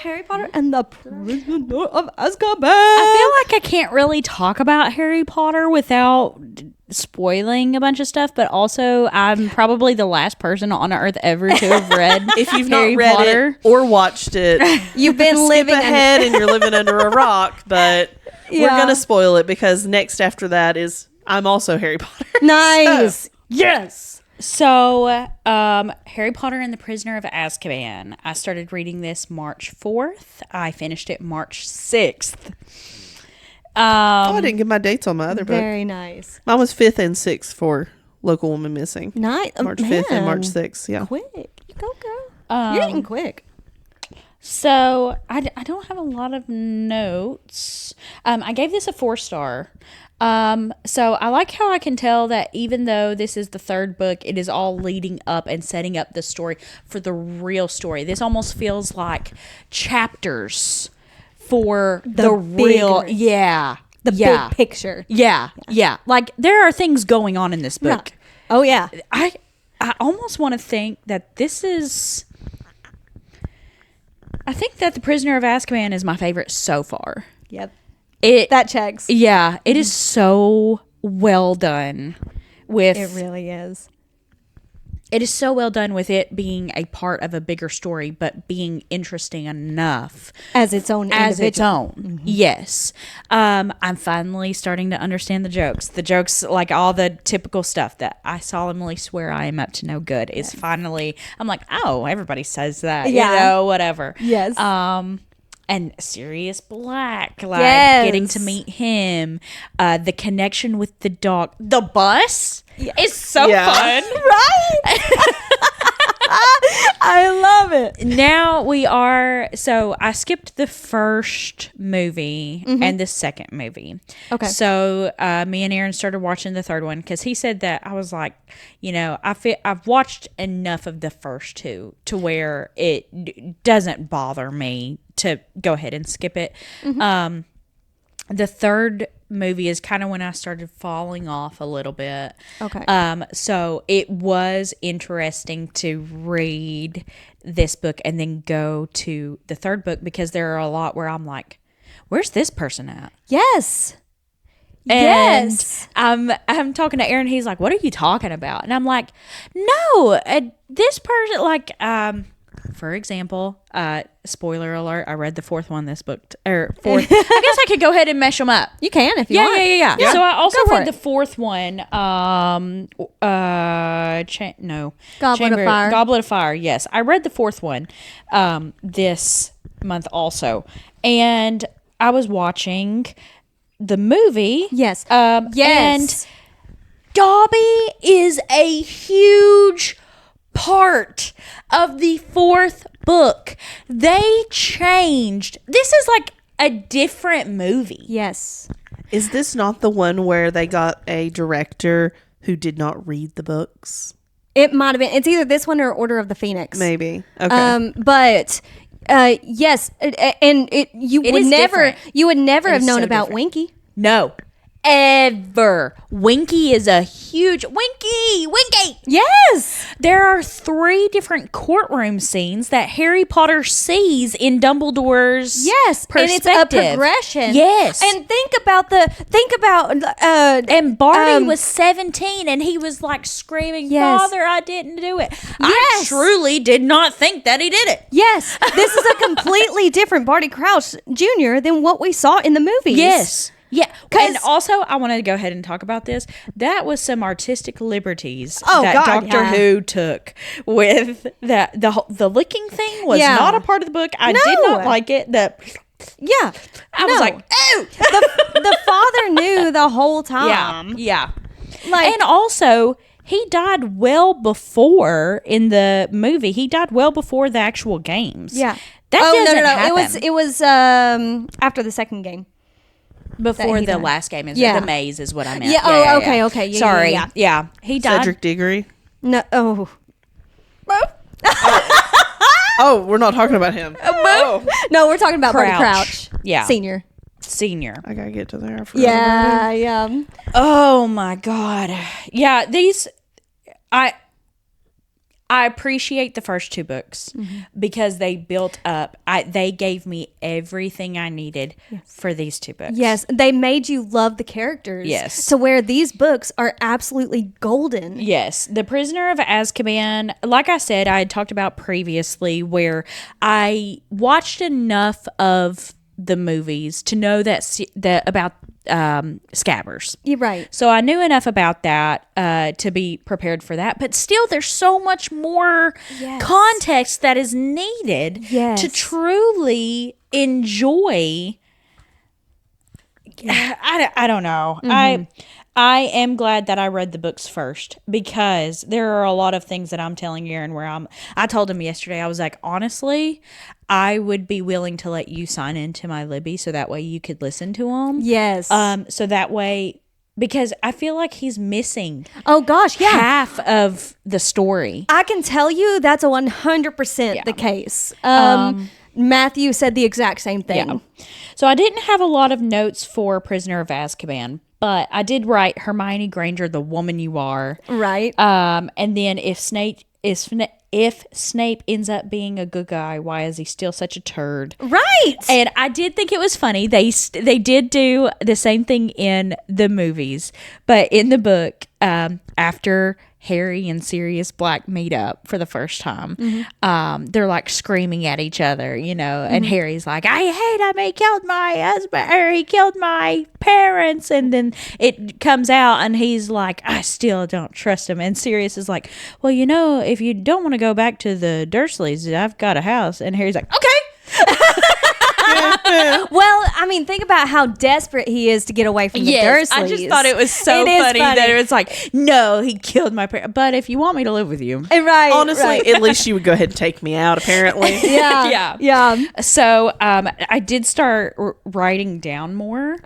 Harry Potter and the Prisoner of Azkaban. I feel like I can't really talk about Harry Potter without spoiling a bunch of stuff, but also I'm probably the last person on earth ever to have read if you've Harry not read Potter. It or watched it. You've been living ahead and you're living under a rock, but we're gonna spoil it because next after that is I'm also Harry Potter. Nice. So. Yes. So, Harry Potter and the Prisoner of Azkaban. I started reading this March 4th. I finished it March 6th. I didn't get my dates on my other book. Very nice. Mine was 5th and 6th for Local Woman Missing. Nice. March 5th and March 6th. Yeah. Quick. You go, girl. You're getting quick. So I don't have a lot of notes. I gave this a 4-star. So I like how I can tell that even though this is the 3rd book, it is all leading up and setting up the story for the real story. This almost feels like chapters for the real, the big picture. Yeah. Like there are things going on in this book. Yeah. Oh yeah. I almost want to think that this is. I think that The Prisoner of Azkaban is my favorite so far. Yep. That checks. Yeah, it is so well done. It really is. It is so well done with it being a part of a bigger story, but being interesting enough as its own individual. Yes. I'm finally starting to understand the jokes, like all the typical stuff that I solemnly swear I am up to no good is finally, I'm like, oh, everybody says that, whatever. Yes. And Sirius Black, getting to meet him, the connection with the dog, the bus is so fun, right? I love it. Now I skipped the first movie and the second movie. Okay. So me and Aaron started watching the third one because he said that I was like, I've watched enough of the first two to where it doesn't bother me to go ahead and skip it. The third movie is kind of when I started falling off a little bit. Okay. So it was interesting to read this book and then go to the third book because there are a lot where I'm like, where's this person at? Yes. And yes. I'm talking to Aaron. He's like, what are you talking about? And I'm like, no, this person, for example, spoiler alert, I read the fourth one this book, I guess I could go ahead and mesh them up. You can if you want. Yeah. So I also read the fourth one, Goblet of Fire. Goblet of Fire, yes. I read the fourth one this month also. And I was watching the movie. Yes. And Dobby is a huge part of the fourth book. They changed. This is like a different movie. Yes. Is this not the one where they got a director who did not read the books? It might have been. It's either this one or Order of the Phoenix. Maybe. Okay. But yes, and you would never have known about Winky. No. Ever. Winky is a huge Winky. Yes. There are 3 different courtroom scenes that Harry Potter sees in Dumbledore's perspective. And it's a progression. Yes. And think about and Barty was 17 and he was like screaming, Father, I didn't do it. Yes. I truly did not think that he did it. Yes. This is a completely different Barty Crouch Jr. than what we saw in the movies. Yes. Yeah, and also I wanted to go ahead and talk about this. That was some artistic liberties that Doctor Who took with that. The licking thing was not a part of the book. I did not like it. I was like, oh, the father knew the whole time. Yeah. And also, he died well before in the movie. He died well before the actual games. Yeah. That doesn't happen. It was after the second game. Before the last game is the maze is what I meant. Yeah. Okay. Yeah, sorry. Yeah. He died. Cedric Diggory. No. Oh. Oh, we're not talking about him. No, we're talking about Barty Crouch. Yeah. Senior. I gotta get to there. Yeah. Oh my God. Yeah. I appreciate the first 2 books because they built up. They gave me everything I needed for these 2 books. Yes, they made you love the characters. Yes. To where these books are absolutely golden. Yes. The Prisoner of Azkaban, like I said, I had talked about previously where I watched enough of the movies to know that about scabbers. You're right. So I knew enough about that to be prepared for that. But still, there's so much more context that is needed to truly enjoy I don't know. I am glad that I read the books first, because there are a lot of things that I'm telling Aaron where I told him yesterday, I was like, honestly, I would be willing to let you sign into my Libby so that way you could listen to them. Yes. So that way, because I feel like he's missing oh gosh, yeah, half of the story. I can tell you that's a 100% the case. Matthew said the exact same thing. Yeah. So I didn't have a lot of notes for Prisoner of Azkaban, but I did write Hermione Granger, the woman you are. Right. And then if Snape ends up being a good guy, why is he still such a turd? Right. And I did think it was funny. They did do the same thing in the movies, but in the book, after Harry and Sirius Black meet up for the first time, they're like screaming at each other, and Harry's like, I hate him, he killed my husband, or he killed my parents, and then it comes out and he's like, I still don't trust him, and Sirius is like, well, if you don't want to go back to the Dursleys, I've got a house, and Harry's like, okay. Well, I mean, think about how desperate he is to get away from the Dursleys. I just thought it was so funny that it was like, no, he killed my parents. But if you want me to live with you, right? Honestly, at least you would go ahead and take me out. Apparently, yeah. So I did start writing down more.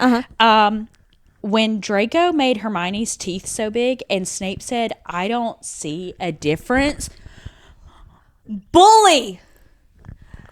When Draco made Hermione's teeth so big, and Snape said, "I don't see a difference." Bully.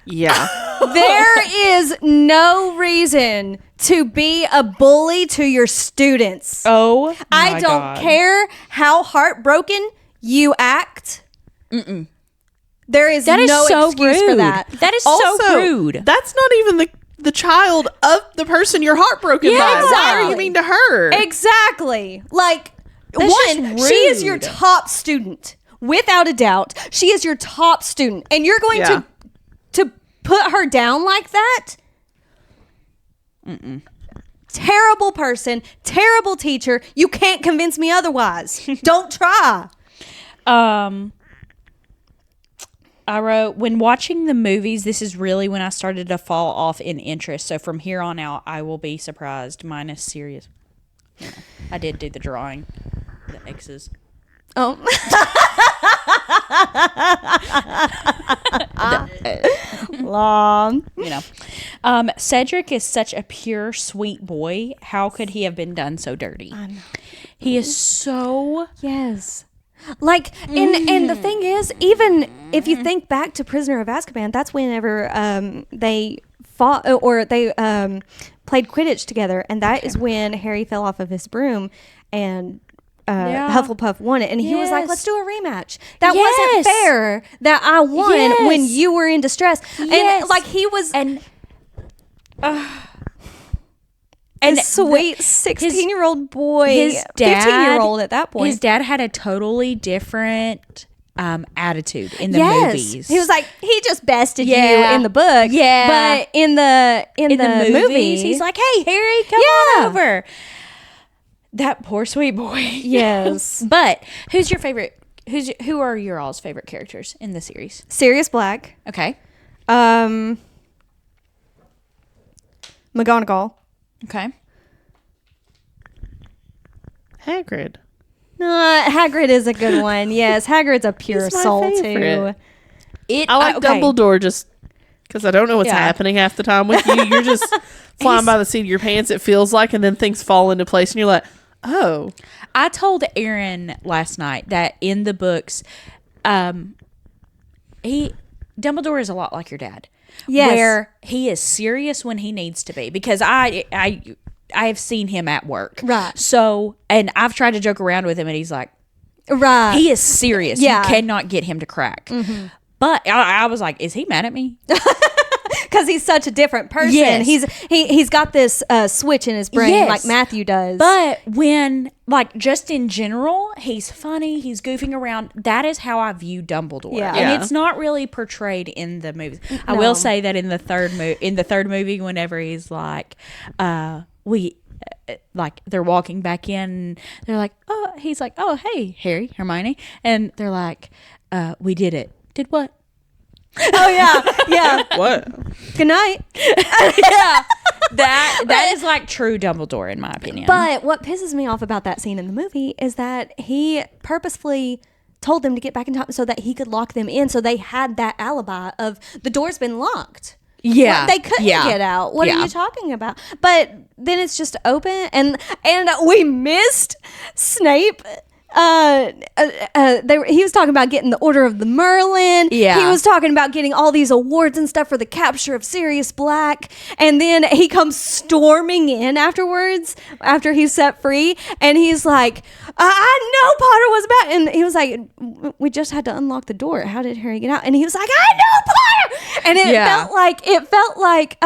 Yeah. There is no reason to be a bully to your students. Oh, I don't care how heartbroken you act. There is no excuse for that. That is Also, so rude. That's not even the child of the person you're heartbroken by. Why are you mean to her? Exactly. Like, That's one, just she is your rude. top student. Without a doubt. She is your top student. And you're going to put her down like that? Terrible person, terrible teacher. You can't convince me otherwise. Don't try. I wrote, when watching the movies, this is really when I started to fall off in interest. So from here on out, I will be surprised. Minus serious. Yeah, I did do the drawing, the X's. Oh. Long. Cedric is such a pure, sweet boy. How could he have been done so dirty? I know. He is so... Yes. Like, and the thing is, even if you think back to Prisoner of Azkaban, that's whenever they fought or they played Quidditch together, and that is when Harry fell off of his broom and Hufflepuff won it, and he was like, let's do a rematch. That wasn't fair that I won when you were in distress. And like he was and sweet 16-year-old boy, his dad, 15-year-old at that point. His dad had a totally different attitude in the movies. He was like, he just bested you in the book. Yeah. But in the movies, he's like, hey, Harry, come on over. That poor sweet boy. Yes. But who's your favorite? Who are your all's favorite characters in the series? Sirius Black. Okay. McGonagall. Okay. Hagrid. Hagrid is a good one. Yes, Hagrid's a pure He's my soul favorite. too. I like Dumbledore just because I don't know what's happening half the time with you. You're just flying by the seat of your pants, it feels like, and then things fall into place, and you're like, oh. I told Aaron last night that in the books, Dumbledore is a lot like your dad. Yes. Where he is serious when he needs to be, because I have seen him at work. Right. So, and I've tried to joke around with him, and he's like, right. he is serious. Yeah. You cannot get him to crack. But I was like, is he mad at me? Because he's such a different person. Yes. He's got this switch in his brain like Matthew does. But when, like, just in general, he's funny, he's goofing around. That is how I view Dumbledore. Yeah. And it's not really portrayed in the movies. I will say that in the third movie, whenever he's like, like they're walking back in, they're like, oh, he's like, oh, hey, Harry, Hermione. And they're like, we did it. Did what? Oh yeah. What? Good night. Yeah. That is like true Dumbledore in my opinion. But what pisses me off about that scene in the movie is that he purposefully told them to get back in time so that he could lock them in, so they had that alibi of the door's been locked. Yeah. They couldn't get out. What are you talking about? But then it's just open, and we missed Snape. He was talking about getting the Order of the Merlin. Yeah. He was talking about getting all these awards and stuff for the capture of Sirius Black. And then he comes storming in afterwards, after he's set free. And he's like, I know Potter was about. And he was like, we just had to unlock the door. How did Harry get out? And he was like, I know Potter. And it felt like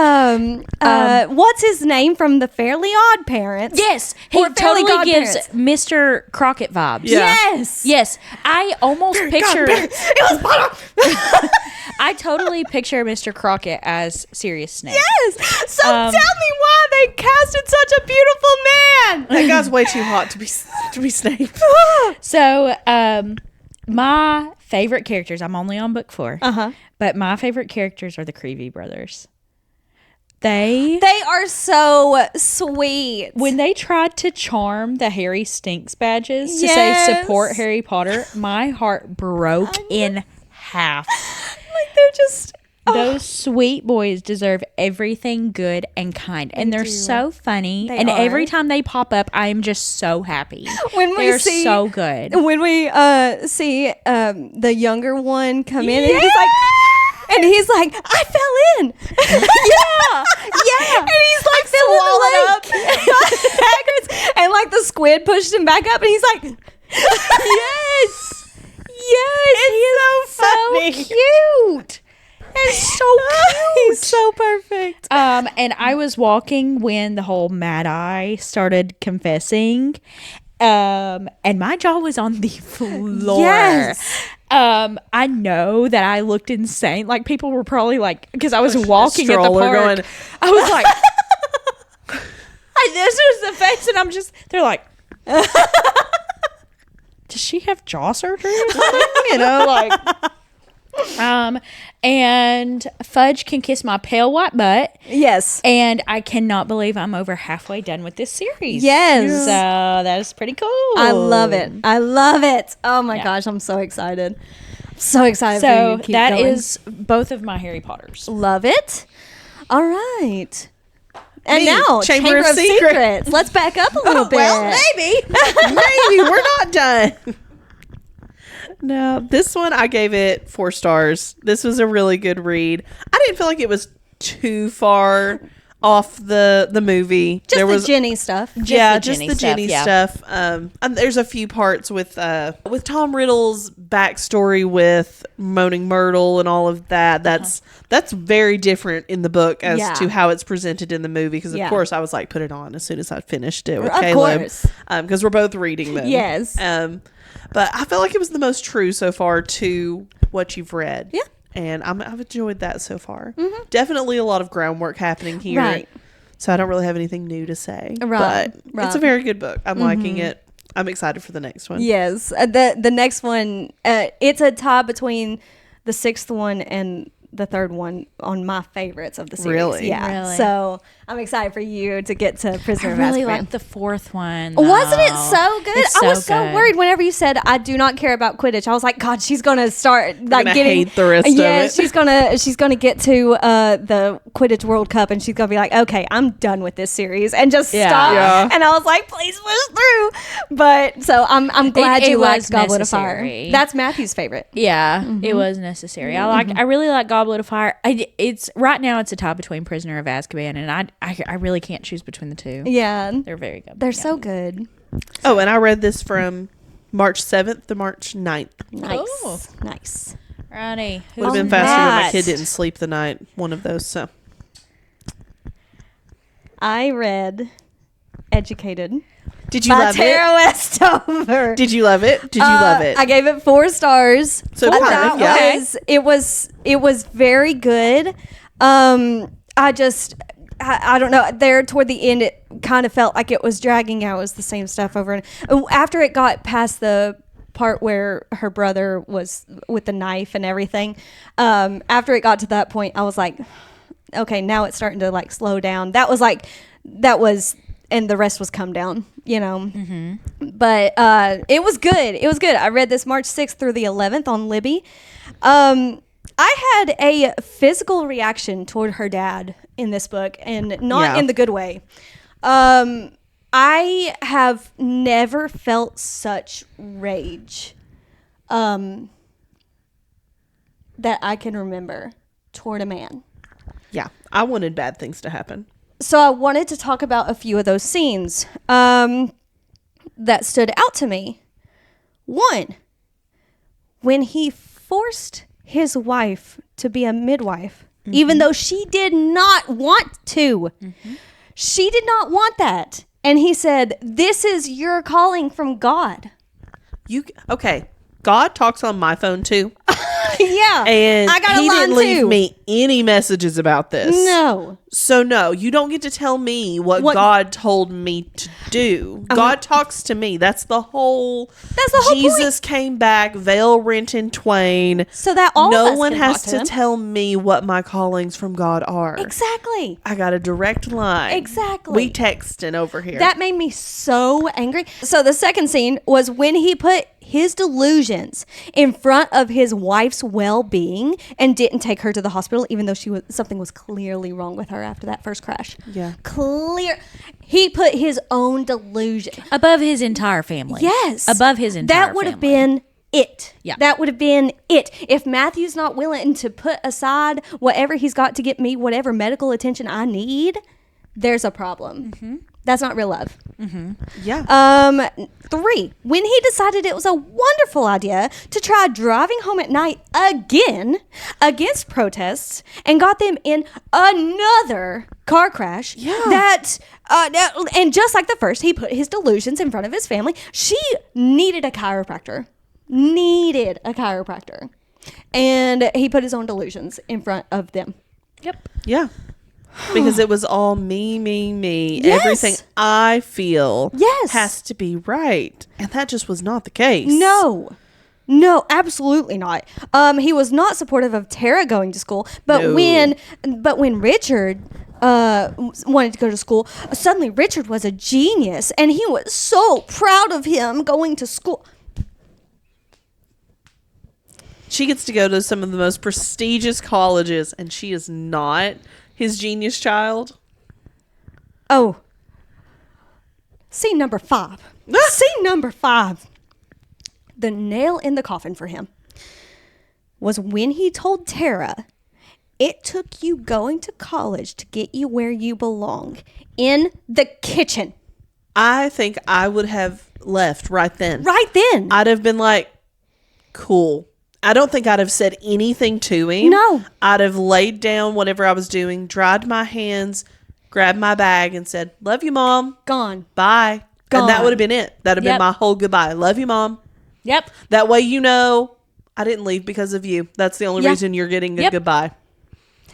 what's his name from the Fairly Odd Parents? Yes, he totally gives Mr. Crockett vibes. Yeah. Yes. I almost picture it was Potter. I totally picture Mr. Crockett as Sirius Snape. Yes. So tell me why they casted such a beautiful man. That guy's way too hot to be Snape. So, my favorite characters, I'm only on book 4. But my favorite characters are the Creevy brothers. They are so sweet. When they tried to charm the Harry Stinks badges to say support Harry Potter, my heart broke in half. Like they're just those sweet boys deserve everything good and kind, and they're so funny. And every time they pop up, I am just so happy. They're so good. When we see the younger one come in, and he's like, I fell in. yeah. And he's like swallowed up. And like the squid pushed him back up, and he's like, yes. He's so cute. It's so cute. He's so perfect. And I was walking when the whole Mad Eye started confessing. And my jaw was on the floor. Yes. I know that I looked insane. Like people were probably like, because I was walking at the park. I was like, this is the face, and I'm just. They're like, does she have jaw surgery or something? You know, like. And Fudge can kiss my pale white butt. Yes. And I cannot believe I'm over halfway done with this series. Yes. So that is pretty cool. I love it. Oh my gosh, I'm so excited. So excited for you to keep that going. is both of my Harry Potters. Love it. All right. And now, Chamber of Secrets. Let's back up a little bit. Well, maybe we're not done. No, this one I gave it 4 stars. This was a really good read. I didn't feel like it was too far off the movie. Just the Ginny stuff. Just the Ginny stuff. And there's a few parts with Tom Riddle's backstory with Moaning Myrtle and all of that. That's very different in the book as to how it's presented in the movie. Because of course I was like, put it on as soon as I finished it with Caleb. Because we're both reading them. Yes. But I felt like it was the most true so far to what you've read. Yeah. And I've enjoyed that so far. Mm-hmm. Definitely a lot of groundwork happening here. Right. So I don't really have anything new to say. Right. But it's a very good book. I'm liking it. I'm excited for the next one. Yes. The next one, it's a tie between the 6th one and the 3rd one on my favorites of the series. Really? Yeah. Really? So I'm excited for you to get to Prisoner of Azkaban. I really liked the 4th one. Though. Wasn't it so good? It's I was so so good. worried whenever you said I do not care about Quidditch. I was like, God, she's gonna start like gonna getting hate the rest of it. she's gonna get to the Quidditch World Cup and she's gonna be like, okay, I'm done with this series and just stop. Yeah. And I was like, please push through. But so I'm glad you liked Goblet of Fire. That's Matthew's favorite. Yeah, it was necessary. I really like Goblet of Fire. It's right now it's a tie between Prisoner of Azkaban, and I really can't choose between the two. Yeah, They're very good. they're so good. Oh, and I read this from March 7th to March 9th. Nice, Cool. nice. Righty. Would have been faster when my kid didn't sleep the night. One of those. So I read Educated. Did you love Tara it? Westover. Did you love it? Did you love it? I gave it 4 stars. So I kind thought of, yeah. It was very good. I don't know. There toward the end, it kind of felt like it was dragging out. It was the same stuff over and after it got past the part where her brother was with the knife and everything. After it got to that point, I was like, okay, now it's starting to like slow down. That was, and the rest was come down, you know. Mm-hmm. But it was good. It was good. I read this March 6th through the 11th on Libby. I had a physical reaction toward her dad in this book, and not in the good way. I have never felt such rage that I can remember toward a man. Yeah, I wanted bad things to happen. So I wanted to talk about a few of those scenes that stood out to me. One, when he forced his wife to be a midwife, mm-hmm. even though she did not want to. Mm-hmm. She did not want that. And he said, this is your calling from God. Okay. God talks on my phone too. Yeah. And I got he didn't leave too. me any messages about this. No. So no, you don't get to tell me what God told me to do. God talks to me. That's the whole Jesus point. Came back, veil rent in twain. So that all no of us one can has talk to tell me what my callings from God are. Exactly. I got a direct line. Exactly. We texting over here. That made me so angry. So the second scene was when he put his delusions in front of his wife's well-being and didn't take her to the hospital, even though something was clearly wrong with her after that first crash. Yeah. He put his own delusion above his entire family. Yes. Above his entire family. That would have been it. Yeah. That would have been it. If Matthew's not willing to put aside whatever he's got to get me whatever medical attention I need, there's a problem. Mm-hmm. That's not real love. Mm-hmm. Yeah. 3, when he decided it was a wonderful idea to try driving home at night again against protests and got them in another car crash. Yeah. And just like the first, he put his delusions in front of his family. She needed a chiropractor. And he put his own delusions in front of them. Yep. Yeah. Because it was all me. Yes. Everything I feel yes. has to be right. And that just was not the case. No, absolutely not. He was not supportive of Tara going to school. But when Richard wanted to go to school, suddenly Richard was a genius. And he was so proud of him going to school. She gets to go to some of the most prestigious colleges, and she is not his genius child. Oh. Scene number 5. Scene number 5. The nail in the coffin for him was when he told Tara, it took you going to college to get you where you belong, in the kitchen. I think I would have left right then. Right then. I'd have been like, cool. I don't think I'd have said anything to him. No. I'd have laid down whatever I was doing, dried my hands, grabbed my bag, and said, love you, Mom. Gone. Bye. Gone. And that would have been it. That would have been my whole goodbye. Love you, Mom. Yep. That way you know I didn't leave because of you. That's the only reason you're getting a goodbye.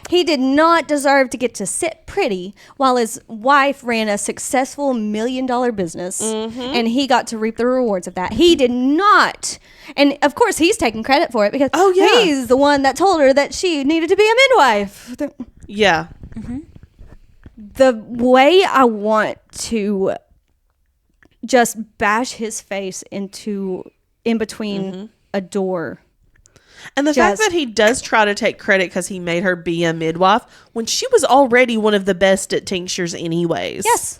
He did not deserve to get to sit pretty while his wife ran a successful $1 million business, and he got to reap the rewards of that. He did not. And of course, he's taking credit for it because he's the one that told her that she needed to be a midwife. Yeah. Mm-hmm. The way I want to just bash his face in between a door. And the fact that he does try to take credit because he made her be a midwife when she was already one of the best at tinctures anyways. Yes.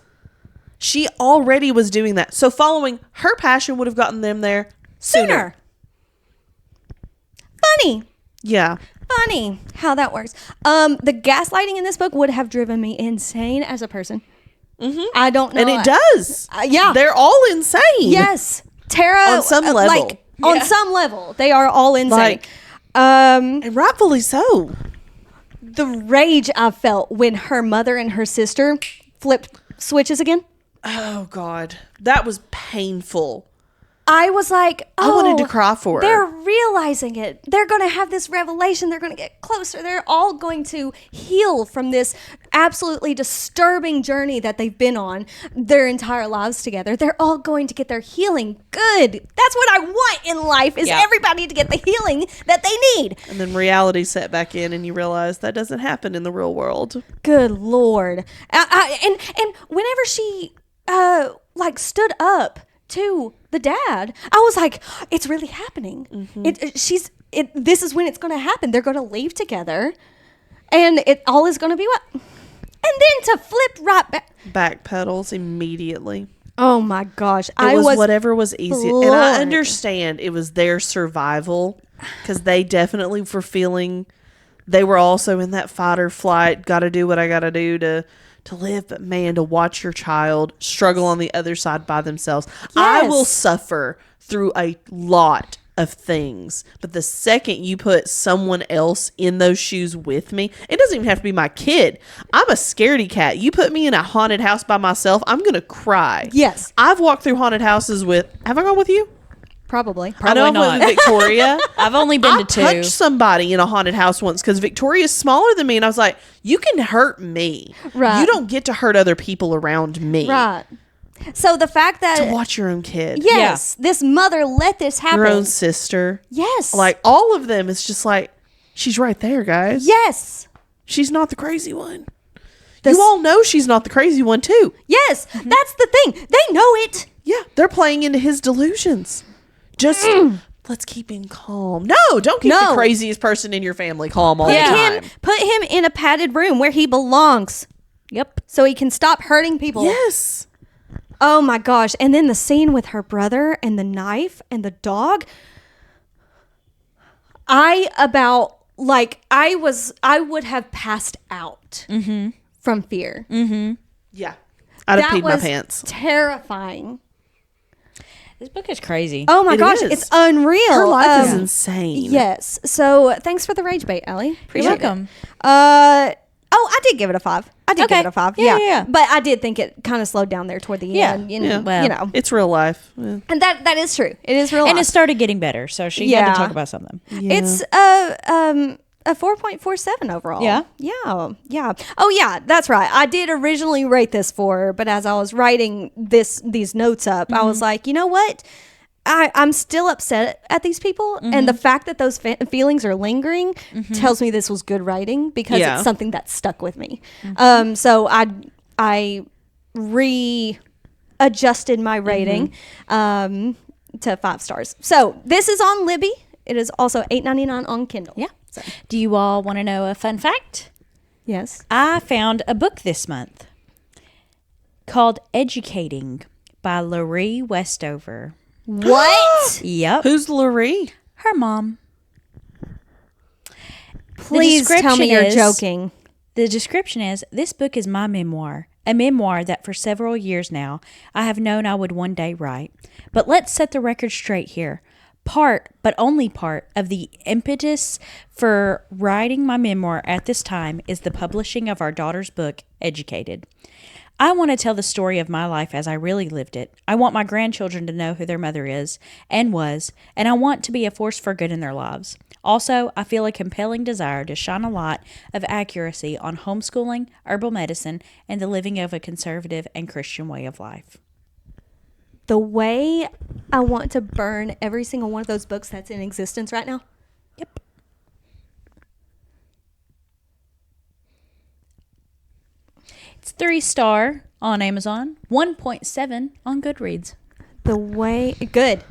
She already was doing that. So following her passion would have gotten them there sooner. Funny. Yeah. Funny how that works. The gaslighting in this book would have driven me insane as a person. Mm-hmm. I don't know. And it does. Yeah. They're all insane. Yes. Tara. On some level. On some level, they are all insane. And rightfully so. The rage I felt when her mother and her sister flipped switches again. Oh, God. That was painful. I was like, I wanted to cry for her. They're realizing it. They're going to have this revelation. They're going to get closer. They're all going to heal from this absolutely disturbing journey that they've been on their entire lives together, they're all going to get their healing. Good. That's what I want in life, is everybody to get the healing that they need. And then reality set back in, and you realize that doesn't happen in the real world. Good Lord. And whenever she stood up to the dad, I was like, it's really happening. This is when it's going to happen. They're going to leave together, and it all is going to be what? And then to flip right back. Backpedals immediately. Oh my gosh. It was whatever was easy. And I understand it was their survival, because they definitely were feeling, they were also in that fight or flight, got to do what I got to do to live. But man, to watch your child struggle on the other side by themselves. Yes. I will suffer through a lot of things, but the second you put someone else in those shoes with me, it doesn't even have to be my kid. I'm a scaredy cat. You put me in a haunted house by myself, I'm gonna cry. Yes. I've walked through haunted houses with, have I gone with you? Probably I know not. I went with Victoria. I've only been to 2. I punched somebody in a haunted house once because Victoria's smaller than me, and I was like, you can hurt me. Right. You don't get to hurt other people around me. Right. So the fact that To watch your own kid. yes, this mother let this happen. Your own sister. Yes. Like, all of them, it's just like, she's right there, guys. yes. She's not the crazy one. You all know she's not the crazy one, too. Yes. That's the thing. They know it. Yeah, they're playing into his delusions. Just, let's keep him calm. No, don't keep the craziest person in your family calm all the time. Put him in a padded room where he belongs. Yep. So he can stop hurting people. Yes. Oh my gosh. And then the scene with her brother and the knife and the dog. I would have passed out from fear. Mm-hmm. Yeah. I'd have peed my pants. Terrifying. This book is crazy. Oh my gosh, is. it's unreal. Her life is insane. Yes. So thanks for the rage bait, Ellie. Appreciate welcome. it. I did give it a 5. I did give it a 5. Yeah. But I did think it kind of slowed down there toward the end. Well, you know. It's real life. Yeah. And that is true. It is real And life. it started getting better, so she had to talk about something. Yeah. It's a 4.47 overall. Yeah. Yeah. Oh yeah, that's right. I did originally rate this 4, but as I was writing these notes up, I was like, you know what? I'm still upset at these people, and the fact that those feelings are lingering tells me this was good writing, because it's something that stuck with me. So I readjusted my rating to 5 stars. So this is on Libby. It is also $8.99 on Kindle. Yeah. So, Do you all want to know a fun fact? yes. I found a book this month called Educating by Laurie Westover. What? Yep. Who's Laurie? Her mom. Please tell me you're is- joking. The description is, this book is my memoir, a memoir that for several years now I have known I would one day write. But let's set the record straight here. Part, but only part, of the impetus for writing my memoir at this time is the publishing of our daughter's book, Educated. I want to tell the story of my life as I really lived it. I want my grandchildren to know who their mother is and was, and I want to be a force for good in their lives. Also, I feel a compelling desire to shine a light of accuracy on homeschooling, herbal medicine, and the living of a conservative and Christian way of life. The way I want to burn every single one of those books that's in existence right now. Yep. It's 3-star on Amazon, 1.7 on Goodreads. The way good.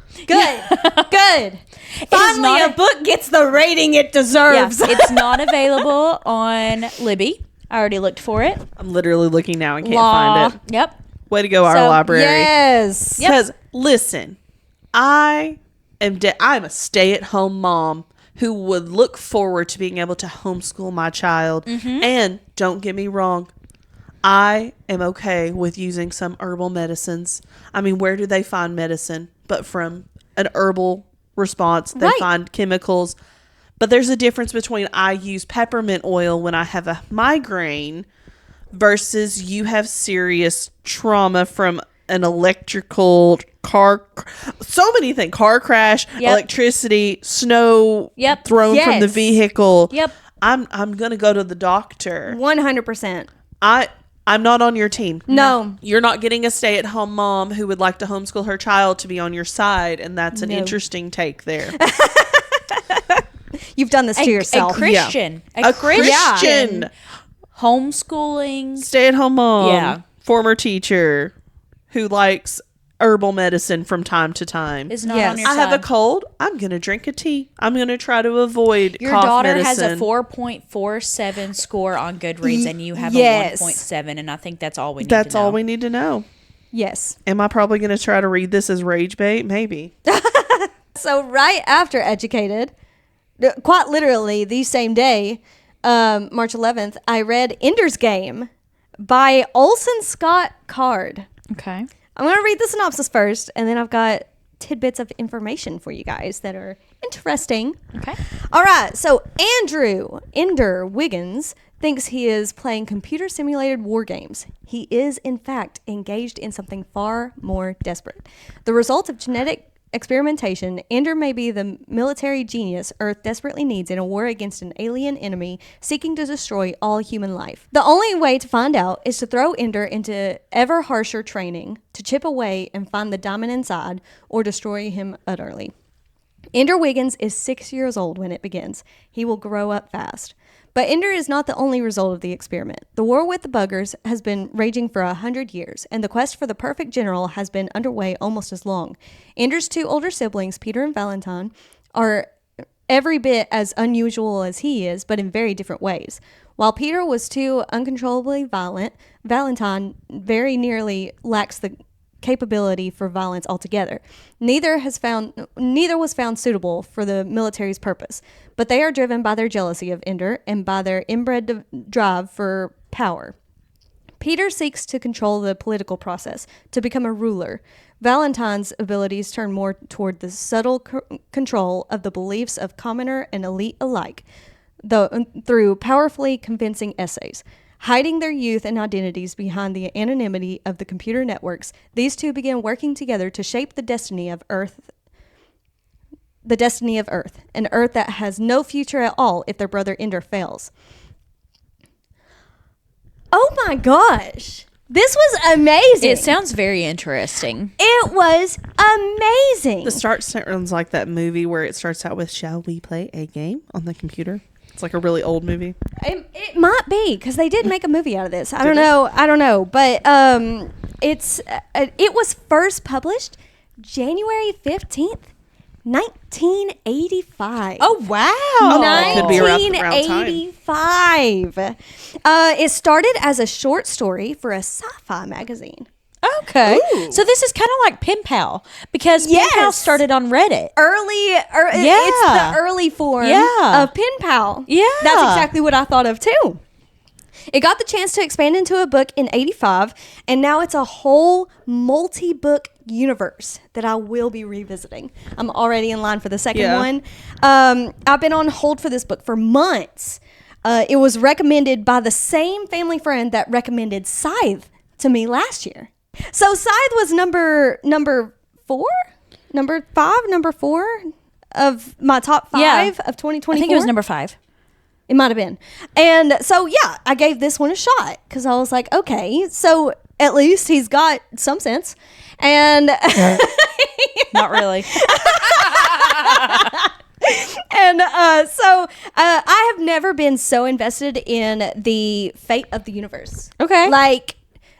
Finally, not a book gets the rating it deserves. It's not available on Libby. I already looked for it. I'm literally looking now and can't find it. Yep. Way to go, our library. Yes. Because listen, I'm a stay-at-home mom who would look forward to being able to homeschool my child. And don't get me wrong, I am okay with using some herbal medicines. I mean, where do they find medicine but from an herbal response? They find chemicals. But there's a difference between I use peppermint oil when I have a migraine versus you have serious trauma from an electrical car, so many things, car crash, electricity, snow thrown from the vehicle. Yep. I'm going to go to the doctor. 100%. I'm not on your team. No. You're not getting a stay-at-home mom who would like to homeschool her child to be on your side, and that's an interesting take there. You've done this to yourself. A Christian. Yeah. A Christian. Yeah. Homeschooling. Stay-at-home mom. Yeah. Former teacher who likes herbal medicine from time to time. Is not Yes. on your I side. have a cold. I'm going to drink a tea. I'm going to try to avoid Your cough daughter medicine. has a 4.47 score on Goodreads, and you have Yes. a 1.7, and I think that's all we need That's to know. all we need to know. Yes. Am I probably going to try to read this as rage bait? Maybe. So right after Educated, quite literally the same day, March 11th, I read Ender's Game by Olson Scott Card. Okay. I'm going to read the synopsis first, and then I've got tidbits of information for you guys that are interesting. Okay. All right, so Andrew Ender Wiggins thinks he is playing computer simulated war games. He is, in fact, engaged in something far more desperate. The result of genetic experimentation, Ender may be the military genius Earth desperately needs in a war against an alien enemy seeking to destroy all human life. The only way to find out is to throw Ender into ever harsher training to chip away and find the diamond inside or destroy him utterly. Ender Wiggins is 6 years old when it begins. He will grow up fast. But Ender is not the only result of the experiment. The war with the buggers has been raging for 100 years, and the quest for the perfect general has been underway almost as long. Ender's two older siblings, Peter and Valentine, are every bit as unusual as he is, but in very different ways. While Peter was too uncontrollably violent, Valentine very nearly lacks the capability for violence altogether. Neither was found suitable for the military's purpose, but they are driven by their jealousy of Ender and by their inbred drive for power. Peter seeks to control the political process, to become a ruler. Valentine's abilities turn more toward the subtle control of the beliefs of commoner and elite alike, though through powerfully convincing essays. Hiding their youth and identities behind the anonymity of the computer networks, these two begin working together to shape the destiny of Earth, an Earth that has no future at all if their brother Ender fails. Oh my gosh. This was amazing. It sounds very interesting. It was amazing. The start sounds like that movie where it starts out with, "Shall we play a game on the computer?" It's like a really old movie. It might be, because they did make a movie out of this. I don't know. But it was first published January 15th, 1985. Oh, wow. That could be around time. 1985. It started as a short story for a sci-fi magazine. Okay. Ooh. So this is kind of like Pen Pal, because Yes. Pen Pal started on Reddit. It's the early form of Pen Pal. Yeah. That's exactly what I thought of too. It got the chance to expand into a book in 85, and now it's a whole multi-book universe that I will be revisiting. I'm already in line for the second one. I've been on hold for this book for months. It was recommended by the same family friend that recommended Scythe to me last year. So Scythe was number 4 of my top 5 of 2024. I think it was number 5. It might have been. And so, yeah, I gave this one a shot because I was like, okay, so at least he's got some sense. And Not really. and so I have never been so invested in the fate of the universe. Okay. Like,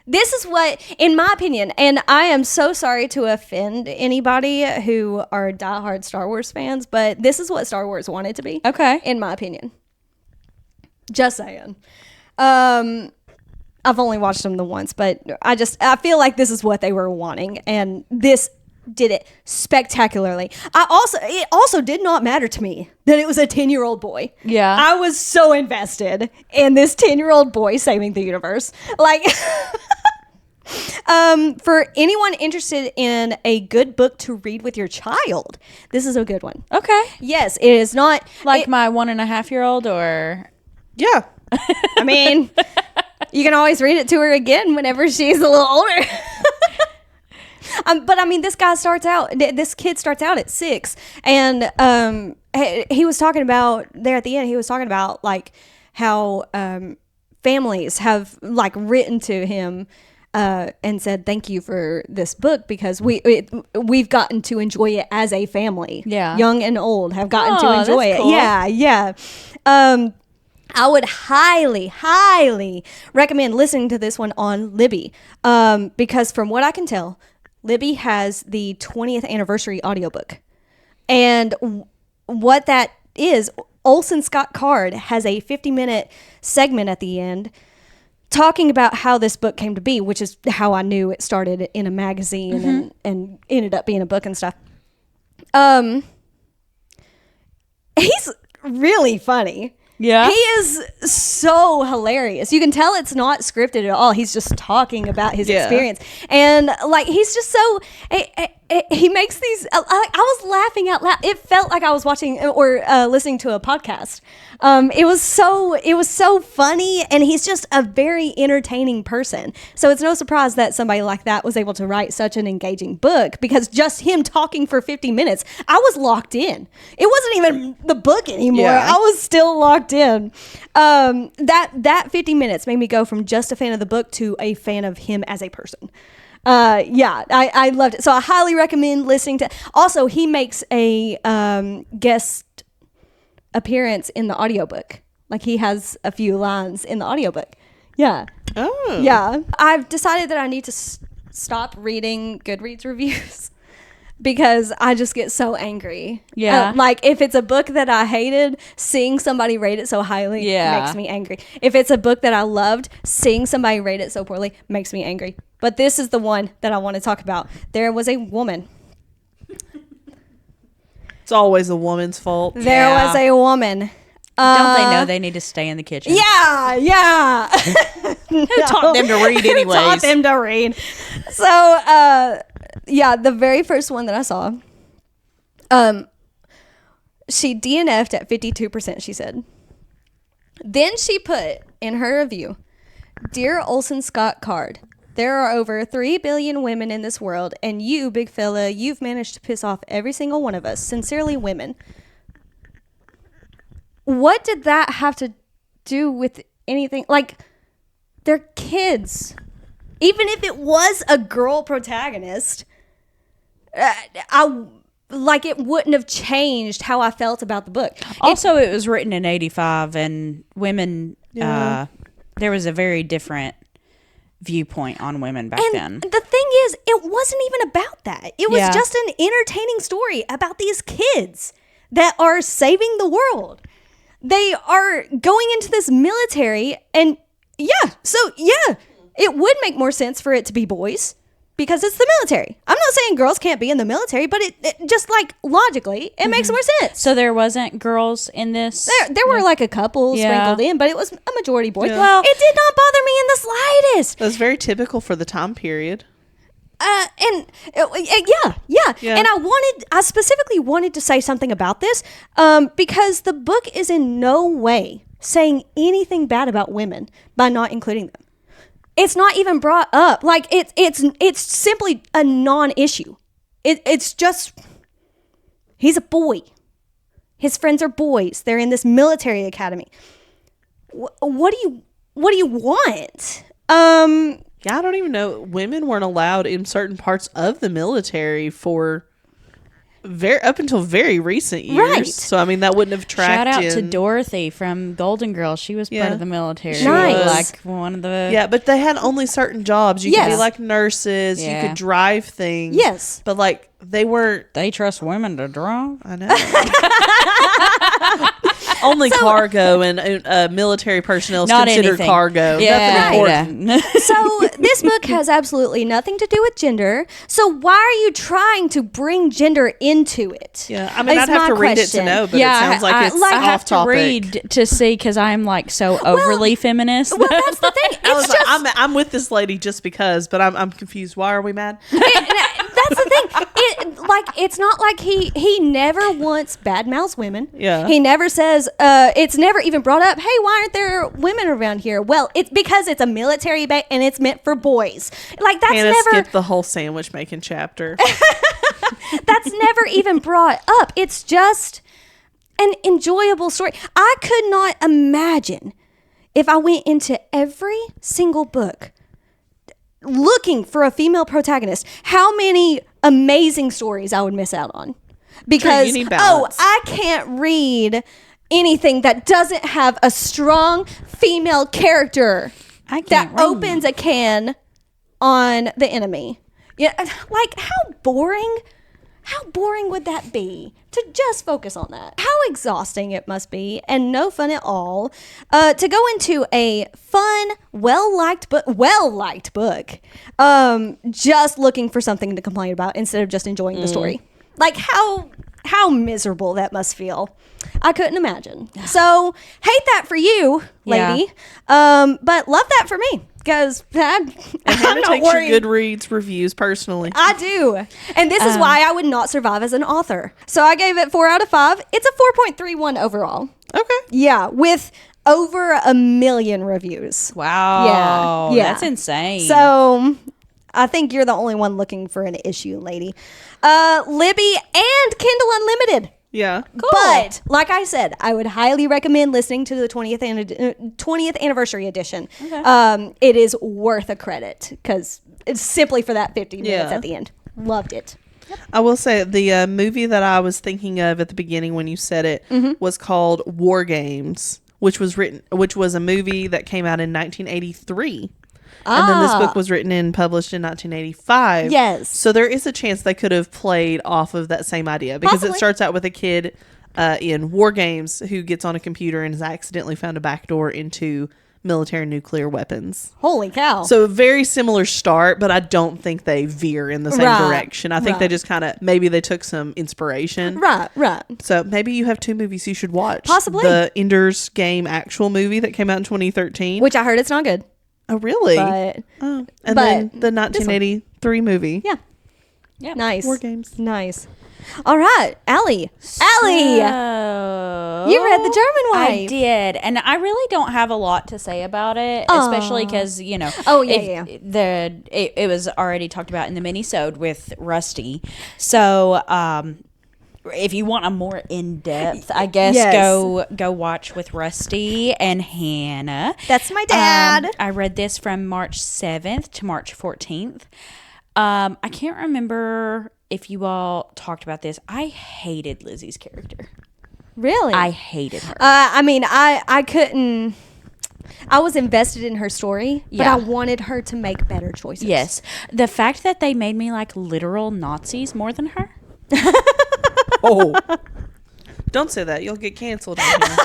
this is what, in my opinion, and I am so sorry to offend anybody who are diehard Star Wars fans, but this is what Star Wars wanted to be. Okay. In my opinion. Just saying. I've only watched them the once, but I feel like this is what they were wanting, and this did it spectacularly. It also did not matter to me that it was a 10-year-old boy. Yeah. I was so invested in this 10-year-old boy saving the universe. Like, for anyone interested in a good book to read with your child, this is a good one. Okay. Yes, it is not Like my 1.5-year-old, or... Yeah. I mean, you can always read it to her again whenever she's a little older. But I mean, this kid starts out at 6, and he was talking about there at the end. He was talking about like how families have like written to him and said thank you for this book because we've gotten to enjoy it as a family. Yeah, young and old have gotten to enjoy it. Cool. Yeah. I would highly recommend listening to this one on Libby because from what I can tell, Libby has the 20th anniversary audiobook. And what that is, Olson Scott Card has a 50-minute segment at the end talking about how this book came to be, which is how I knew it started in a magazine and ended up being a book and stuff. He's really funny. Yeah. He is so hilarious. You can tell it's not scripted at all. He's just talking about his experience. And like, he's just so, he makes these, I was laughing out loud. It felt like I was watching or listening to a podcast. It was so funny, and he's just a very entertaining person. So it's no surprise that somebody like that was able to write such an engaging book, because just him talking for 50 minutes, I was locked in. It wasn't even the book anymore. I was still locked in. That 50 minutes made me go from just a fan of the book to a fan of him as a person. I loved it. So I highly recommend listening to. Also, he makes a guest appearance in the audiobook. Like, he has a few lines in the audiobook. Yeah. Oh. Yeah. I've decided that I need to stop reading Goodreads reviews because I just get so angry. Yeah. Like, if it's a book that I hated, seeing somebody rate it so highly makes me angry. If it's a book that I loved, seeing somebody rate it so poorly makes me angry. But this is the one that I want to talk about. There was a woman. It's always a woman's fault. There was a woman. Don't they know they need to stay in the kitchen? Yeah. Who taught them to read anyways? Who taught them to read? So, the very first one that I saw, she DNF'd at 52%, she said. Then she put in her review, "Dear Olson Scott Card, there are over 3 billion women in this world, and you, big fella, you've managed to piss off every single one of us. Sincerely, women." What did that have to do with anything? Like, they're kids. Even if it was a girl protagonist, it wouldn't have changed how I felt about the book. Also, it was written in 85, and women, there was a very different viewpoint on women back then. The thing is, it wasn't even about that. It was just an entertaining story about these kids that are saving the world. They are going into this military, and it would make more sense for it to be boys because it's the military. I'm not saying girls can't be in the military, but it just, like, logically, it makes more sense. So there wasn't girls in this? There were like a couple sprinkled in, but it was a majority boys. Yeah. Well, it did not bother me in the slightest. That's very typical for the time period. And I specifically wanted to say something about this because the book is in no way saying anything bad about women by not including them. It's not even brought up. Like, it's simply a non-issue. It's just, he's a boy. His friends are boys. They're in this military academy. What do you want? Yeah, I don't even know. Women weren't allowed in certain parts of the military for up until very recent years. Right. So, I mean, that wouldn't have tracked Shout out to Dorothy from Golden Girls. She was part of the military. Nice. Like one of the... Yeah, but they had only certain jobs. You could be like nurses. Yeah. You could drive things. Yes. But, like, they weren't... They trust women to drive? I know. Only cargo and military personnel is Not considered anything. cargo. Yeah. Nothing important. So this book has absolutely nothing to do with gender. So why are you trying to bring gender into it? Yeah, I mean, Is I'd have my to read it to question. know, but it sounds like it's I have off to topic. read to see because I'm like so overly feminist. Well, that's the thing. I was It's like, just I'm with this lady just because, but I'm confused. Why are we mad? that's the thing. It's not like he never once badmouths women. Yeah. He never says, it's never even brought up, hey, why aren't there women around here? Well, it's because it's a military and it's meant for boys. Like, that's Hannah never skipped the whole sandwich making chapter. that's never even brought up. It's just an enjoyable story. I could not imagine if I went into every single book looking for a female protagonist, how many amazing stories I would miss out on. Because, you need balance. I can't read anything that doesn't have a strong female character that opens a can on the enemy. Yeah, like how boring would that be to just focus on that? How exhausting it must be, and no fun at all, to go into a fun, well-liked book, just looking for something to complain about instead of just enjoying the story. Like how miserable that must feel. I couldn't imagine. So hate that for you, lady. But love that for me. Because I'm not takes worried. your Goodreads reviews personally. I do. And this is why I would not survive as an author. So I gave it 4 out of 5. It's a 4.31 overall. Okay. Yeah, with over 1 million reviews. Wow. Yeah. That's insane. So I think you're the only one looking for an issue, lady. Libby and Kindle Unlimited. Yeah. Cool. But like I said, I would highly recommend listening to the 20th anniversary edition. Okay. It is worth a credit because it's simply for that 50 minutes at the end. Loved it. I will say the movie that I was thinking of at the beginning when you said it was called War Games, which was a movie that came out in 1983. And then this book was written and published in 1985. Yes. So there is a chance they could have played off of that same idea because it starts out with a kid in War Games who gets on a computer and has accidentally found a backdoor into military nuclear weapons. Holy cow. So a very similar start, but I don't think they veer in the same direction. I think they just kind of, maybe they took some inspiration. Right. So maybe you have 2 movies you should watch. Possibly. The Ender's Game actual movie that came out in 2013. Which I heard it's not good. Oh, really? But, and then the 1983 movie. Yeah. Nice. War Games. Nice. All right. Allie. Allie. You read The German Wife. I did. And I really don't have a lot to say about it, especially because, you know. Oh, yeah. It was already talked about in the mini-sode with Rusty. So, if you want a more in-depth, I guess, go watch with Rusty and Hannah. That's my dad. I read this from March 7th to March 14th. I can't remember if you all talked about this. I hated Lizzie's character. Really? I hated her. I mean, I couldn't. I was invested in her story, but I wanted her to make better choices. Yes. The fact that they made me like literal Nazis more than her. Oh. Don't say that. You'll get canceled on here.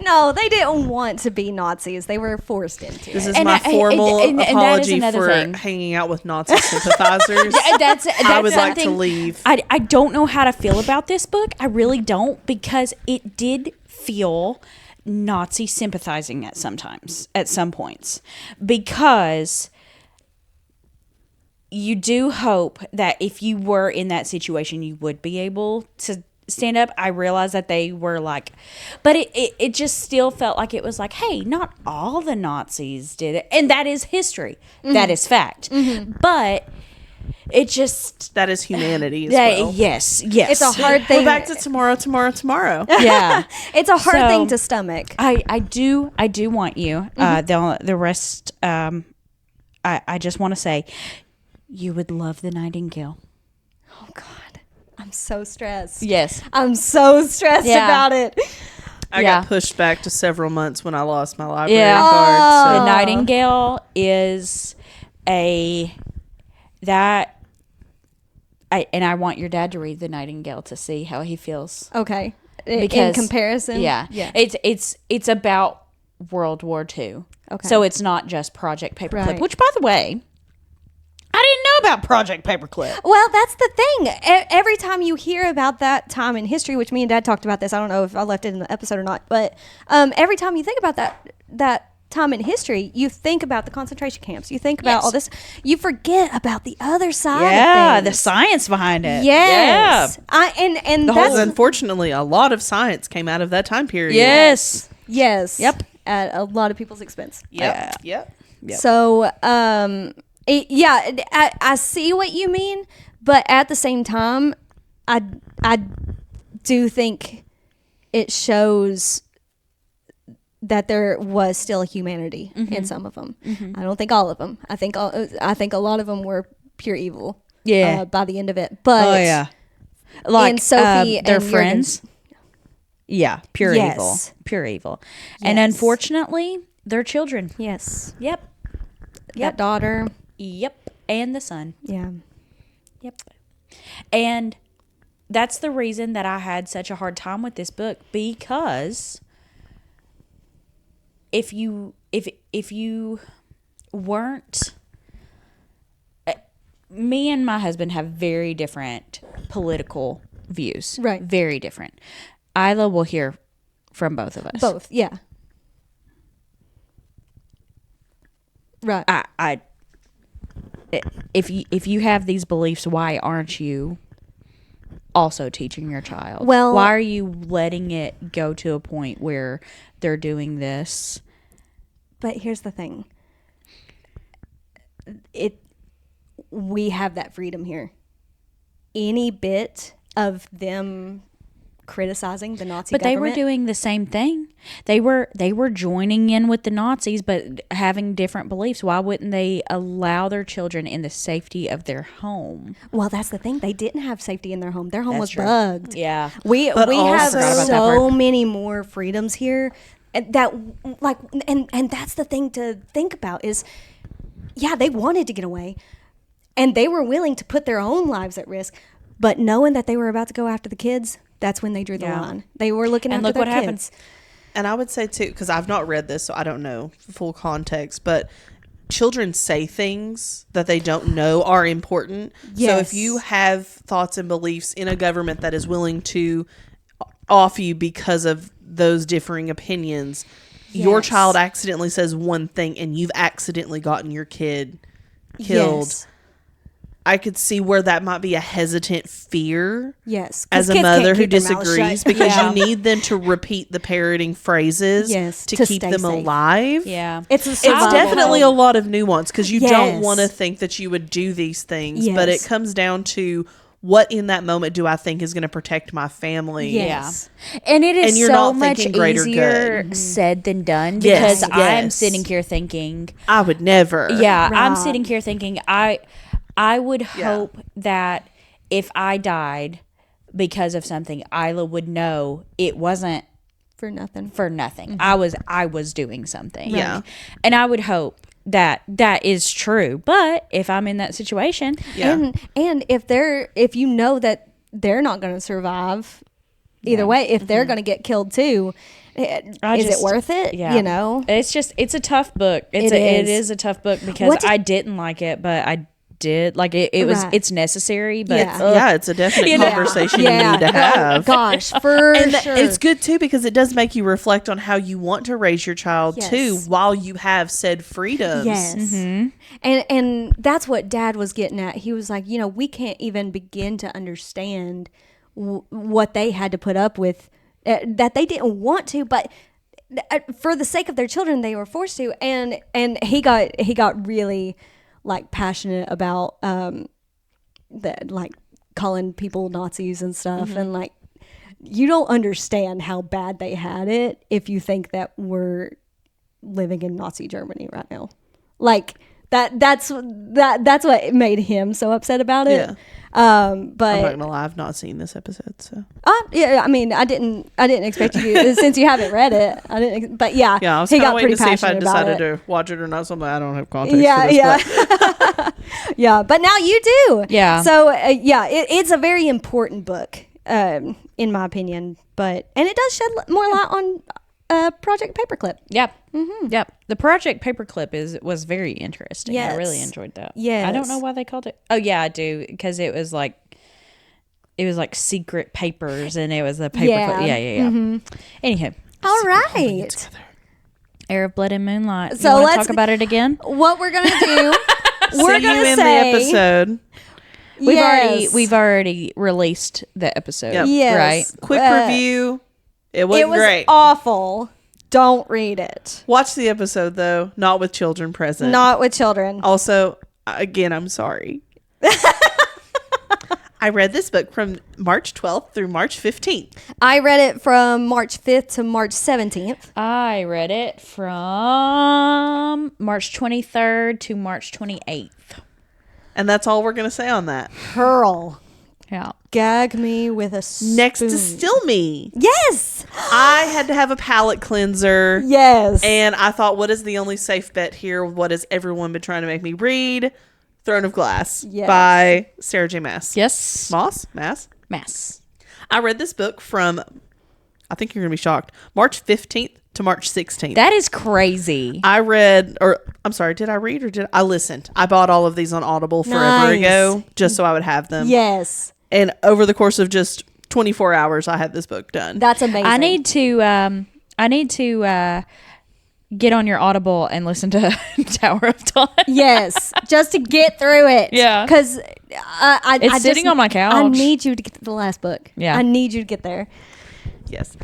No, they didn't want to be Nazis. They were forced into This it. is my formal apology for thing. hanging out with Nazi sympathizers. That's I would like to leave. I don't know how to feel about this book. I really don't, because it did feel Nazi sympathizing at some points, because you do hope that if you were in that situation, you would be able to stand up. I realized that they were like, but it just still felt like it was like, hey, not all the Nazis did it. And that is history. Mm-hmm. That is fact. Mm-hmm. But it just... That is humanity as well. Yes. It's a hard thing. We're back to tomorrow. Yeah. It's a hard thing to stomach. I do want you, the rest, I just want to say, you would love The Nightingale. Oh, God. I'm so stressed. Yes. I'm so stressed about it. I got pushed back to several months when I lost my library card. So. The Nightingale is I want your dad to read The Nightingale to see how he feels. Okay. In comparison? Yeah. It's about World War II. Okay. So it's not just Project Paperclip, which, by the way, I didn't know about Project Paperclip. Well, that's the thing. Every time you hear about that time in history, which me and Dad talked about this, I don't know if I left it in the episode or not, but every time you think about that time in history, you think about the concentration camps. You think about all this. You forget about the other side of things. The science behind it. Yes. Yeah. And that's... Unfortunately, a lot of science came out of that time period. Yes. Yep. At a lot of people's expense. Yep. So, I see what you mean, but at the same time, I do think it shows that there was still humanity in some of them. I don't think all of them. I think a lot of them were pure evil. Yeah. By the end of it, but like and Sophie their and friends. Jurgen's- Yeah, pure Yes. evil, and Yes. unfortunately, their children. Yes. Yep, That daughter. and the son. Yeah. Yep. And that's the reason that I had such a hard time with this book, because if you weren't, me and my husband have very different political views. Right. Very different. Isla will hear from both of us. Both. Yeah. Right. If you have these beliefs, why aren't you also teaching your child? Well, why are you letting it go to a point where they're doing this? But here's the thing. We have that freedom here. Any bit of them criticizing the Nazi But government. they were doing the same thing. They were joining in with the Nazis, but having different beliefs. Why wouldn't they allow their children in the safety of their home? Well, that's the thing. They didn't have safety in their home. Their home That's was true. bugged. Yeah. We But have also- Forgot about that so part. many more freedoms here. And that like and that's the thing to think about is, yeah, they wanted to get away, and they were willing to put their own lives at risk, but knowing that they were about to go after the kids, that's when they drew the Yeah. line. They were looking And after look their what kids. happened. And I would say too, because I've not read this, so I don't know full context, but children say things that they don't know are important. So Yes. if you have thoughts and beliefs in a government that is willing to off you because of those differing opinions, your Yes. child accidentally says one thing and you've accidentally gotten your kid killed. Yes. I could see where that might be a hesitant fear Yes. 'Cause as a kids can't mother who keep their mouths disagrees, shut. because Yeah. you need them to repeat the parroting phrases Yes, to to keep stay them safe. alive. Yeah. It's a It's survival definitely a mode. lot of nuance, because you don't Yes. want to think that you would do these things, but it Yes. comes down to what in that moment do I think is going to protect my family. Yes. And it is And you're so not much thinking greater easier Mm-hmm. said than done, Yes, because I'm yes. sitting here thinking, I would never. yeah, I'm Right. sitting here thinking I would hope that if I died because of something, Isla would know it wasn't for nothing. for nothing. Mm-hmm. I was doing something. Yeah. And I would hope that is true. But if I'm in that situation, Yeah. And if you know that they're not going to survive either way, if they're going to get killed too, is it worth it? Yeah. You know? It's a tough book. It is. is a tough book, because What did- I didn't like it, but I did like it. It was Right. it's necessary, but Yeah. Yeah, it's a definite conversation you need to Oh, have. gosh, for And sure. it's good too, because it does make you reflect on how you want to raise your child Yes. too, while you have said freedoms. Yes. And that's what Dad was getting at. He was like, we can't even begin to understand what they had to put up with, that they didn't want to, but for the sake of their children, they were forced to. And he got really like passionate about that, like calling people Nazis and stuff, and like, you don't understand how bad they had it if you think that we're living in Nazi Germany right now. Like that's what made him so upset about it. Yeah. I'm not But gonna lie, I've not seen this episode, so yeah, I mean, I didn't expect you to, since you haven't read it. I didn't, but yeah, yeah, I was he kind of got waiting pretty to see if I passionate about decided it. to watch it or not. Something I don't have context. Yeah, for this, yeah, but yeah. But now you do. Yeah. So it's a very important book, in my opinion. And it does shed more light on Project Paperclip. Yep. Yep. The Project Paperclip was very interesting. Yes. I really enjoyed that. Yes. I don't know why they called it. Oh yeah, I do, because it was like secret papers, and it was a paperclip. Yeah. Yeah. Anywho, All right. Heir of Blood and Moonlight. So you want to let's- talk about it again? What we're gonna do? we're see gonna you in say the episode. We've already released the episode. Yep. Yes. Right. Quick review. It wasn't It was great. awful. Don't read it. Watch the episode though, not with children present. Not with children. Also, again, I'm sorry. I read this book from March 12th through March 15th. I read it from March 5th to March 17th. I read it from March 23rd to March 28th. And that's all we're going to say on that. Pearl. Yeah. Gag me with a spoon. Next to Still Me. Yes. I had to have a palate cleanser. Yes. And I thought, what is the only safe bet here? What has everyone been trying to make me read? Throne of Glass by Sarah J. Maas. Yes. Maas? Mass. I read this book from, I think you're going to be shocked, March 15th to March 16th. That is crazy. I read, or I'm sorry, did I read or did I listened? I bought all of these on Audible forever ago just so I would have them. Yes. And over the course of just 24 hours, I had this book done. That's amazing. I need to get on your Audible and listen to Tower of Dawn. Yes, just to get through it. Yeah. Because It's sitting on my couch. I need you to get to the last book. Yeah. I need you to get there. Yes.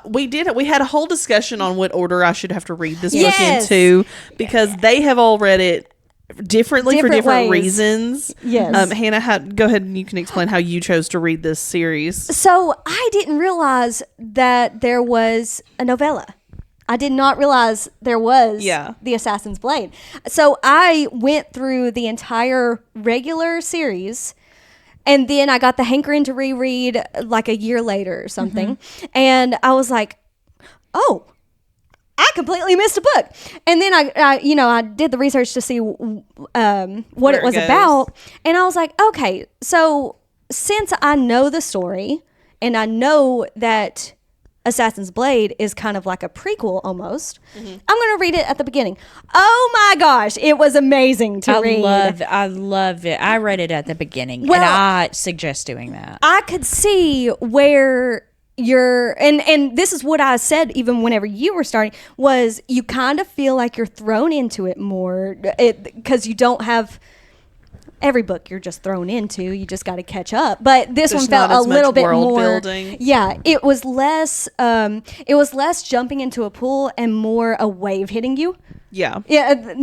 We had a whole discussion on what order I should have to read this Yes. book into because they have all read it differently for Different different ways. reasons. Yes. Hannah, go ahead and you can explain how you chose to read this series. So I didn't realize that there was a novella. I did not realize there was The Assassin's Blade. So I went through the entire regular series, and then I got the hankering to reread like a year later or something. Mm-hmm. And I was like, oh, I completely missed a book. And then I did the research to see what it was about. And I was like, okay, so since I know the story and I know that Assassin's Blade is kind of like a prequel almost, I'm going to read it at the beginning. Oh my gosh, it was amazing to read. I love it. I read it at the beginning, and I suggest doing that. I could see where you're, and this is what I said even whenever you were starting, was you kind of feel like you're thrown into it more because you don't have every book you're just thrown into. You just got to catch up. But this one felt a little bit more building. Yeah, it was less jumping into a pool and more a wave hitting you. Yeah,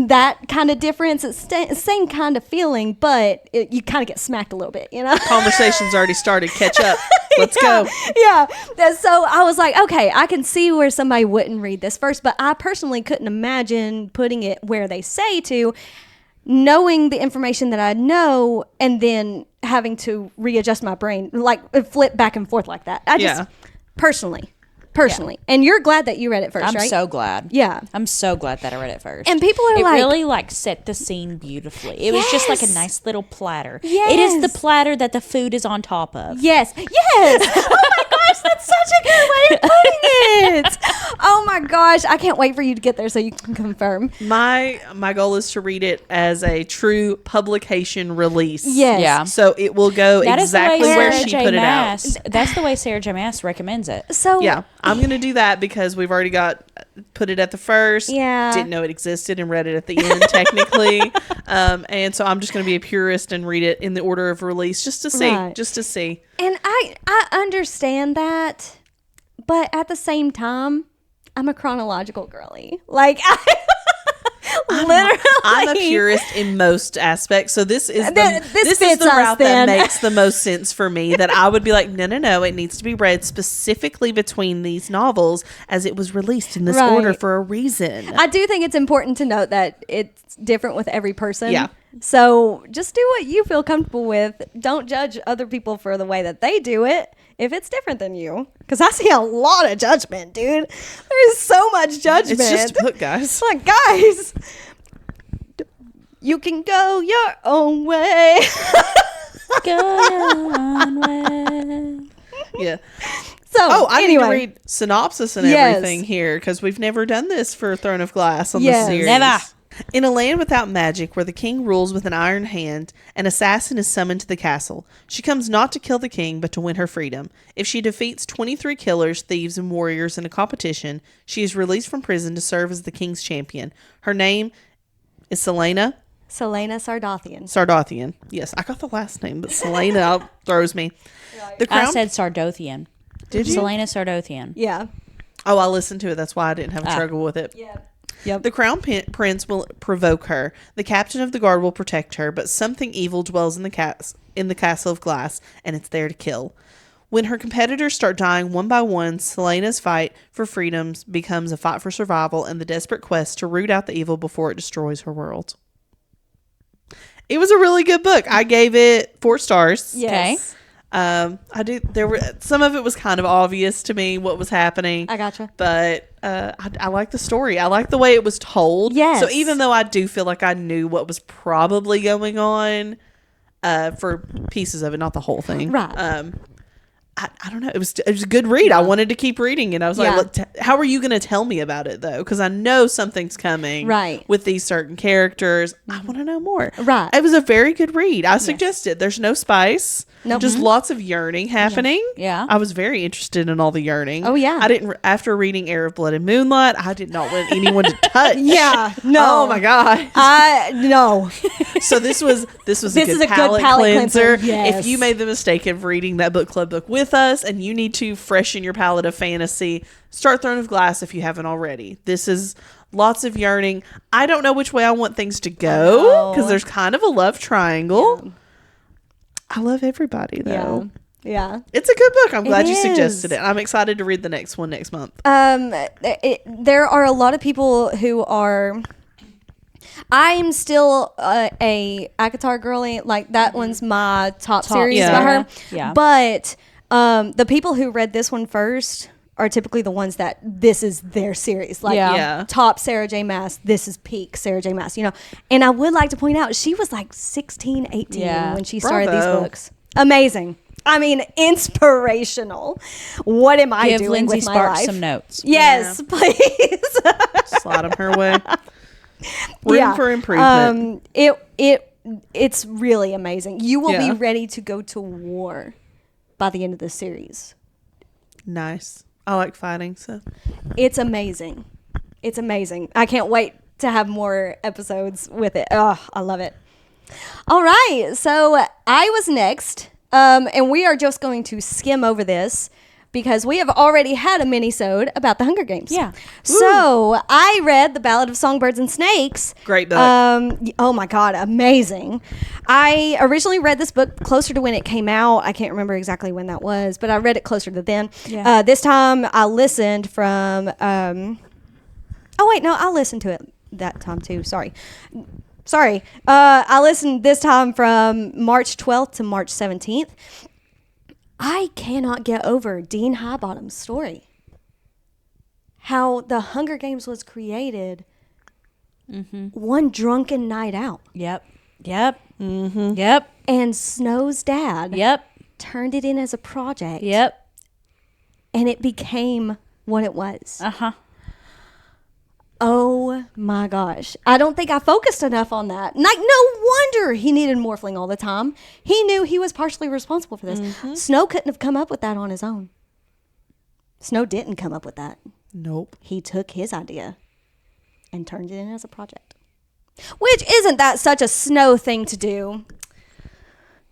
that kind of difference. It's same kind of feeling, but you kind of get smacked a little bit, you know. Conversation's already started. Catch up. Let's go. Yeah. So I was like, okay, I can see where somebody wouldn't read this first, but I personally couldn't imagine putting it where they say to, knowing the information that I know and then having to readjust my brain, like flip back and forth like that. I just personally. Yeah. And you're glad that you read it first, right? I'm so glad. Yeah. I'm so glad that I read it first. And people are it like... It really set the scene beautifully. It was just like a nice little platter. Yes. It is the platter that the food is on top of. Yes. Oh my gosh, that's such a good way of putting it. Oh my gosh, I can't wait for you to get there so you can confirm. My goal is to read it as a true publication release. Yes. Yeah. So it will go exactly where she put it out. That's the way Sarah J. Maas recommends it. So yeah, I'm going to do that because we've already put it at the first. Yeah. Didn't know it existed and read it at the end technically. And so I'm just going to be a purist and read it in the order of release just to see. Right. Just to see. And I understand that, but at the same time, I'm a chronological girly. Like I'm a purist in most aspects. So this is the route that makes the most sense for me. That I would be like, no, it needs to be read specifically between these novels as it was released in this order for a reason. I do think it's important to note that it's different with every person. Yeah. So just do what you feel comfortable with. Don't judge other people for the way that they do it if it's different than you. Because I see a lot of judgment, dude. There's so much judgment. It's just a book, guys. Like, guys, you can go your own way. Go your own way. Yeah. So, I anyway. need to read synopsis and everything here because we've never done this for Throne of Glass on the series. Never. In a land without magic, where the king rules with an iron hand, an assassin is summoned to the castle. She comes not to kill the king, but to win her freedom. If she defeats 23 killers, thieves, and warriors in a competition, she is released from prison to serve as the king's champion. Her name is Selena Sardothian. Yes, I got the last name, but Selena throws me. I said Sardothian. Did you? Selena Sardothian. Yeah. Oh, I listened to it. That's why I didn't have a struggle with it. Yeah. Yep. The crown prince will provoke her. The captain of the guard will protect her, but something evil dwells in the in the castle of glass, and it's there to kill. When her competitors start dying one by one, Selena's fight for freedoms becomes a fight for survival and the desperate quest to root out the evil before it destroys her world. It was a really good book. I gave it 4 stars. Yes. There were some of it was kind of obvious to me what was happening. I gotcha. But I like the story. I like the way it was told. Yes. So even though I do feel like I knew what was probably going on for pieces of it, not the whole thing. Right. I don't know. It was a good read. Yeah. I wanted to keep reading it. I was like, look, how are you going to tell me about it, though? Because I know something's coming with these certain characters. I want to know more. Right. It was a very good read. I suggested. There's no spice. Nope. Just lots of yearning happening. Yeah. I was very interested in all the yearning. Oh, yeah. I didn't, after reading Heir of Blood and Moonlight, I did not want anyone to touch. Yeah. No. Oh, my God. No. So this was a good palate cleanser. Yes. If you made the mistake of reading that book club book with us and you need to freshen your palate of fantasy, start Throne of Glass if you haven't already. This is lots of yearning. I don't know which way I want things to go because there's kind of a love triangle. Yeah. I love everybody though. Yeah. It's a good book. I'm glad you suggested it. I'm excited to read the next one next month. There are a lot of people who are... I'm still a McIntire girly. Like, that one's my top series by her. Yeah. But the people who read this one first are typically the ones that this is their series. Like, top Sarah J. Maas, this is peak Sarah J. Maas, you know. And I would like to point out, she was like 16, 18 when she started these books. Amazing. I mean, inspirational. What am I doing Lindsey with my Sparks life? some notes. Yes, please. Slide them her way. Room for improvement. It's really amazing. You will be ready to go to war by the end of the series. Nice. I like fighting, so it's amazing. It's amazing. I can't wait to have more episodes with it. Oh, I love it. All right, so I was next, and we are just going to skim over this because we have already had a mini-sode about the Hunger Games. Yeah. So I read The Ballad of Songbirds and Snakes. Great book. Oh my God, amazing. I originally read this book closer to when it came out. I can't remember exactly when that was, but I read it closer to then. Yeah. This time I listened from... I listened to it that time too. Sorry. I listened this time from March 12th to March 17th. I cannot get over Dean Highbottom's story. How the Hunger Games was created one drunken night out. Yep. Mm-hmm. Yep. And Snow's dad turned it in as a project. Yep. And it became what it was. Uh-huh. Oh my gosh. I don't think I focused enough on that. Like, no wonder he needed morphling all the time. He knew he was partially responsible for this. Mm-hmm. Snow couldn't have come up with that on his own. Snow didn't come up with that. Nope. He took his idea and turned it in as a project. Which isn't that such a Snow thing to do?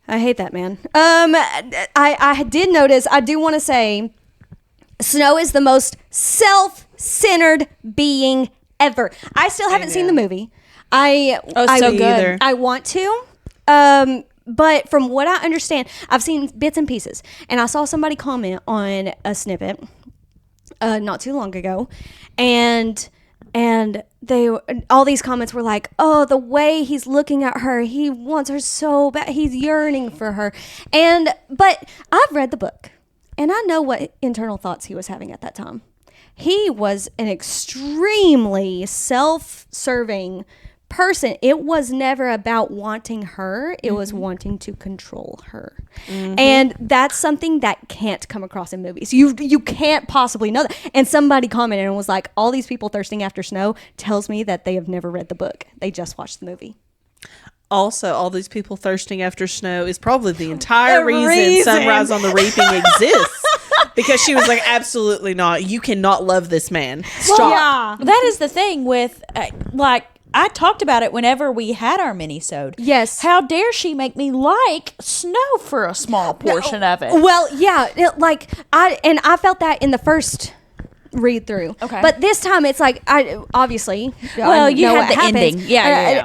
I hate that, man. I did notice, I do want to say, Snow is the most self-centered being ever. I still haven't seen the movie. So good. I want to. But from what I understand, I've seen bits and pieces. And I saw somebody comment on a snippet not too long ago. And all these comments were like, oh, the way he's looking at her, he wants her so bad. He's yearning for her. But I've read the book. And I know what internal thoughts he was having at that time. He was an extremely self-serving person. It was never about wanting her. It was wanting to control her. Mm-hmm. And that's something that can't come across in movies. You can't possibly know that. And somebody commented and was like, all these people thirsting after Snow tells me that they have never read the book. They just watched the movie. Also, all these people thirsting after Snow is probably the entire reason Sunrise on the Reaping exists. Because she was like, absolutely not. You cannot love this man. Stop. Well, yeah. That is the thing with, I talked about it whenever we had our mini-sode. Yes. How dare she make me like Snow for a small portion of it? Well, yeah. I felt that in the first read through. Okay. But this time it's like, obviously. Well, you had the ending. Yeah.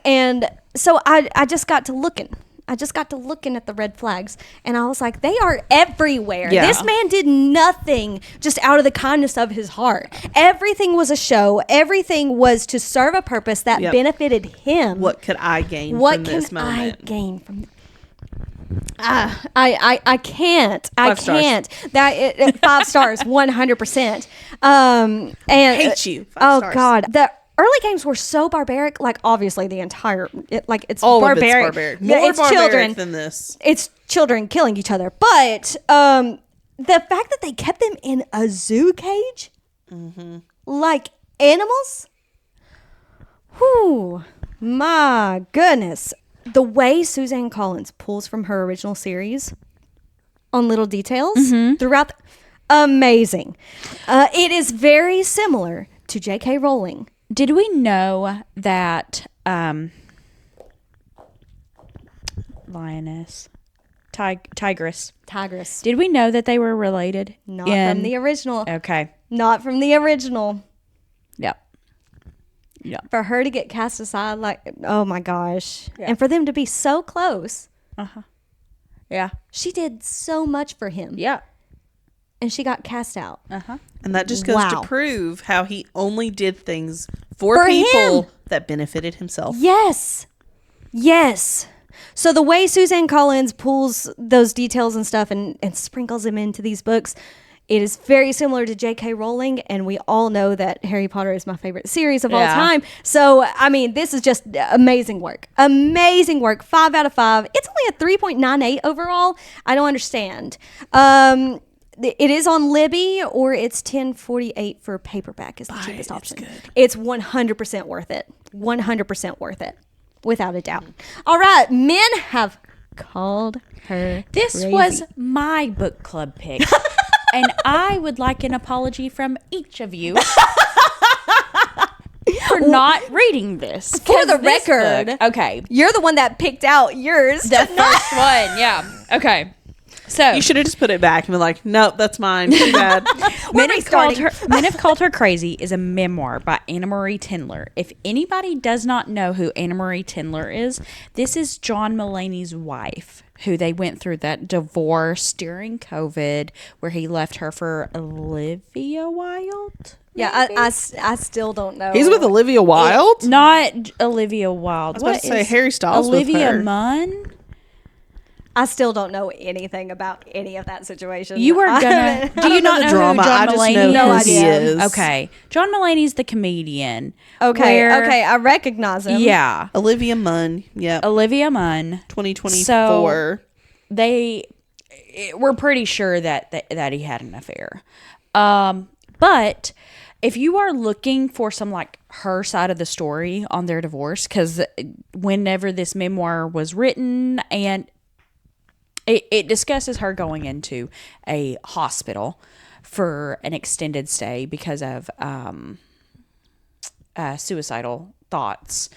And so I just got to looking. I just got to looking at the red flags, and I was like, they are everywhere. Yeah. This man did nothing just out of the kindness of his heart. Everything was a show. Everything was to serve a purpose that benefited him. What could I gain what from this can moment? I gain from I can't. I can't. That 5 stars, 100%. And Hate you. 5 oh stars. God, the early games were so barbaric. Like obviously the entire, it's All barbaric. of it's barbaric. Yeah, More it's barbaric children than this. It's children killing each other. But the fact that they kept them in a zoo cage, like animals. Whew, my goodness. The way Suzanne Collins pulls from her original series on little details throughout, amazing. It is very similar to J.K. Rowling. Did we know that lioness, tigress? Did we know that they were related? Not from the original. Okay. Not from the original. Yep. Yeah. For her to get cast aside, like, oh my gosh. Yeah. And for them to be so close. Yeah. She did so much for him. Yeah. And she got cast out. And that just goes to prove how he only did things for people that benefited himself. Yes. Yes. So the way Suzanne Collins pulls those details and stuff and sprinkles them into these books, it is very similar to J.K. Rowling, and we all know that Harry Potter is my favorite series of all time. So, I mean, this is just amazing work. Amazing work. 5 out of 5. It's only a 3.98 overall. I don't understand. It is on Libby, or it's $10.48 for paperback is the cheapest option. It's 100% worth it. 100% worth it. Without a doubt. All right. Men have called her This crazy. Was my book club pick. And I would like an apology from each of you for not reading this. For the record. Okay. You're the one that picked out yours. The first one. Yeah. Okay. So You should have just put it back and be like, nope, that's mine. Too bad. Men Have Called Her Crazy is a memoir by Anna Marie Tindler. If anybody does not know who Anna Marie Tindler is, this is John Mulaney's wife, who they went through that divorce during COVID where he left her for Olivia Wilde. Yeah, I still don't know. He's with Olivia Wilde? Not Olivia Wilde. I was about to say Harry Styles Olivia with her. Munn? I still don't know anything about any of that situation. You are gonna. Do you not know drama. who I John just Mulaney know is? who he is. Okay, John Mulaney's the comedian. Okay, I recognize him. Yeah, Olivia Munn. Yep. Olivia Munn. 2024. So we're pretty sure that he had an affair. But if you are looking for some like her side of the story on their divorce, because whenever this memoir was written and it discusses her going into a hospital for an extended stay because of suicidal thoughts.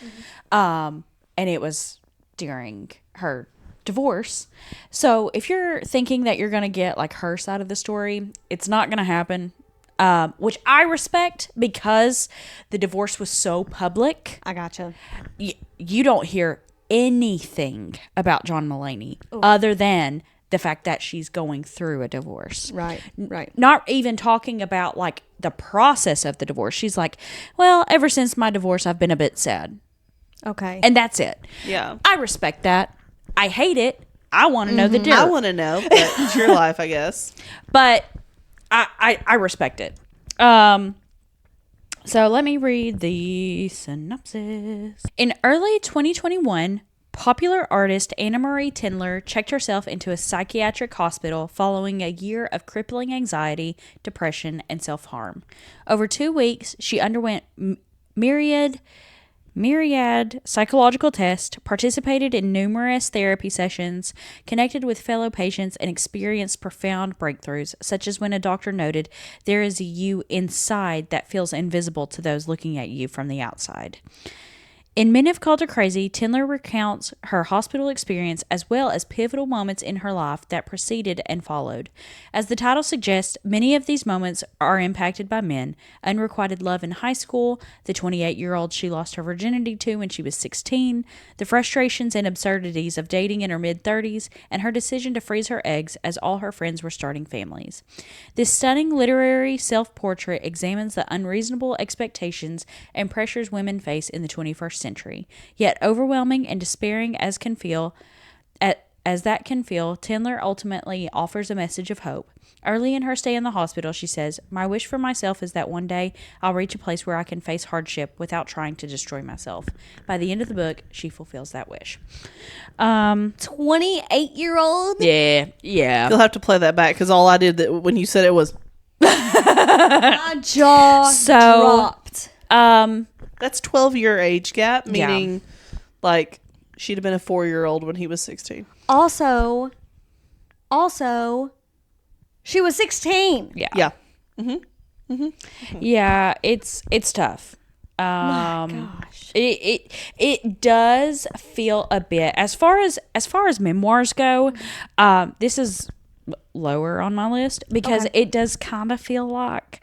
And it was during her divorce. So if you're thinking that you're going to get like her side of the story, it's not going to happen. Which I respect because the divorce was so public. I gotcha. You don't hear anything about John Mulaney other than the fact that she's going through a divorce. Right. Not even talking about like the process of the divorce. She's like, well, ever since my divorce, I've been a bit sad. Okay. And that's it. Yeah. I respect that. I hate it. I want to know the dirt. I want to know, but it's your life, I guess. But I respect it. So let me read the synopsis. In early 2021, popular artist Anna Marie Tindler checked herself into a psychiatric hospital following a year of crippling anxiety, depression, and self-harm. Over 2 weeks, she underwent myriad psychological tests, participated in numerous therapy sessions, connected with fellow patients, and experienced profound breakthroughs, such as when a doctor noted, "There is a you inside that feels invisible to those looking at you from the outside." In Men Have Called Her Crazy, Tindler recounts her hospital experience as well as pivotal moments in her life that preceded and followed. As the title suggests, many of these moments are impacted by men: unrequited love in high school, the 28-year-old she lost her virginity to when she was 16, the frustrations and absurdities of dating in her mid-30s, and her decision to freeze her eggs as all her friends were starting families. This stunning literary self-portrait examines the unreasonable expectations and pressures women face in the 21st century. Yet overwhelming and despairing as that can feel, Tindler ultimately offers a message of hope. Early in her stay in the hospital, she says, "My wish for myself is that one day I'll reach a place where I can face hardship without trying to destroy myself." By the end of the book, she fulfills that wish. 28-year-old? Yeah. You'll have to play that back because all I did when you said it was... My jaw dropped. That's 12-year age gap, meaning like she'd have been a 4-year-old when he was 16. Also, she was 16. Yeah. Yeah. Yeah, it's tough. My gosh. It does feel a bit, as far as memoirs go, this is lower on my list because it does kind of feel like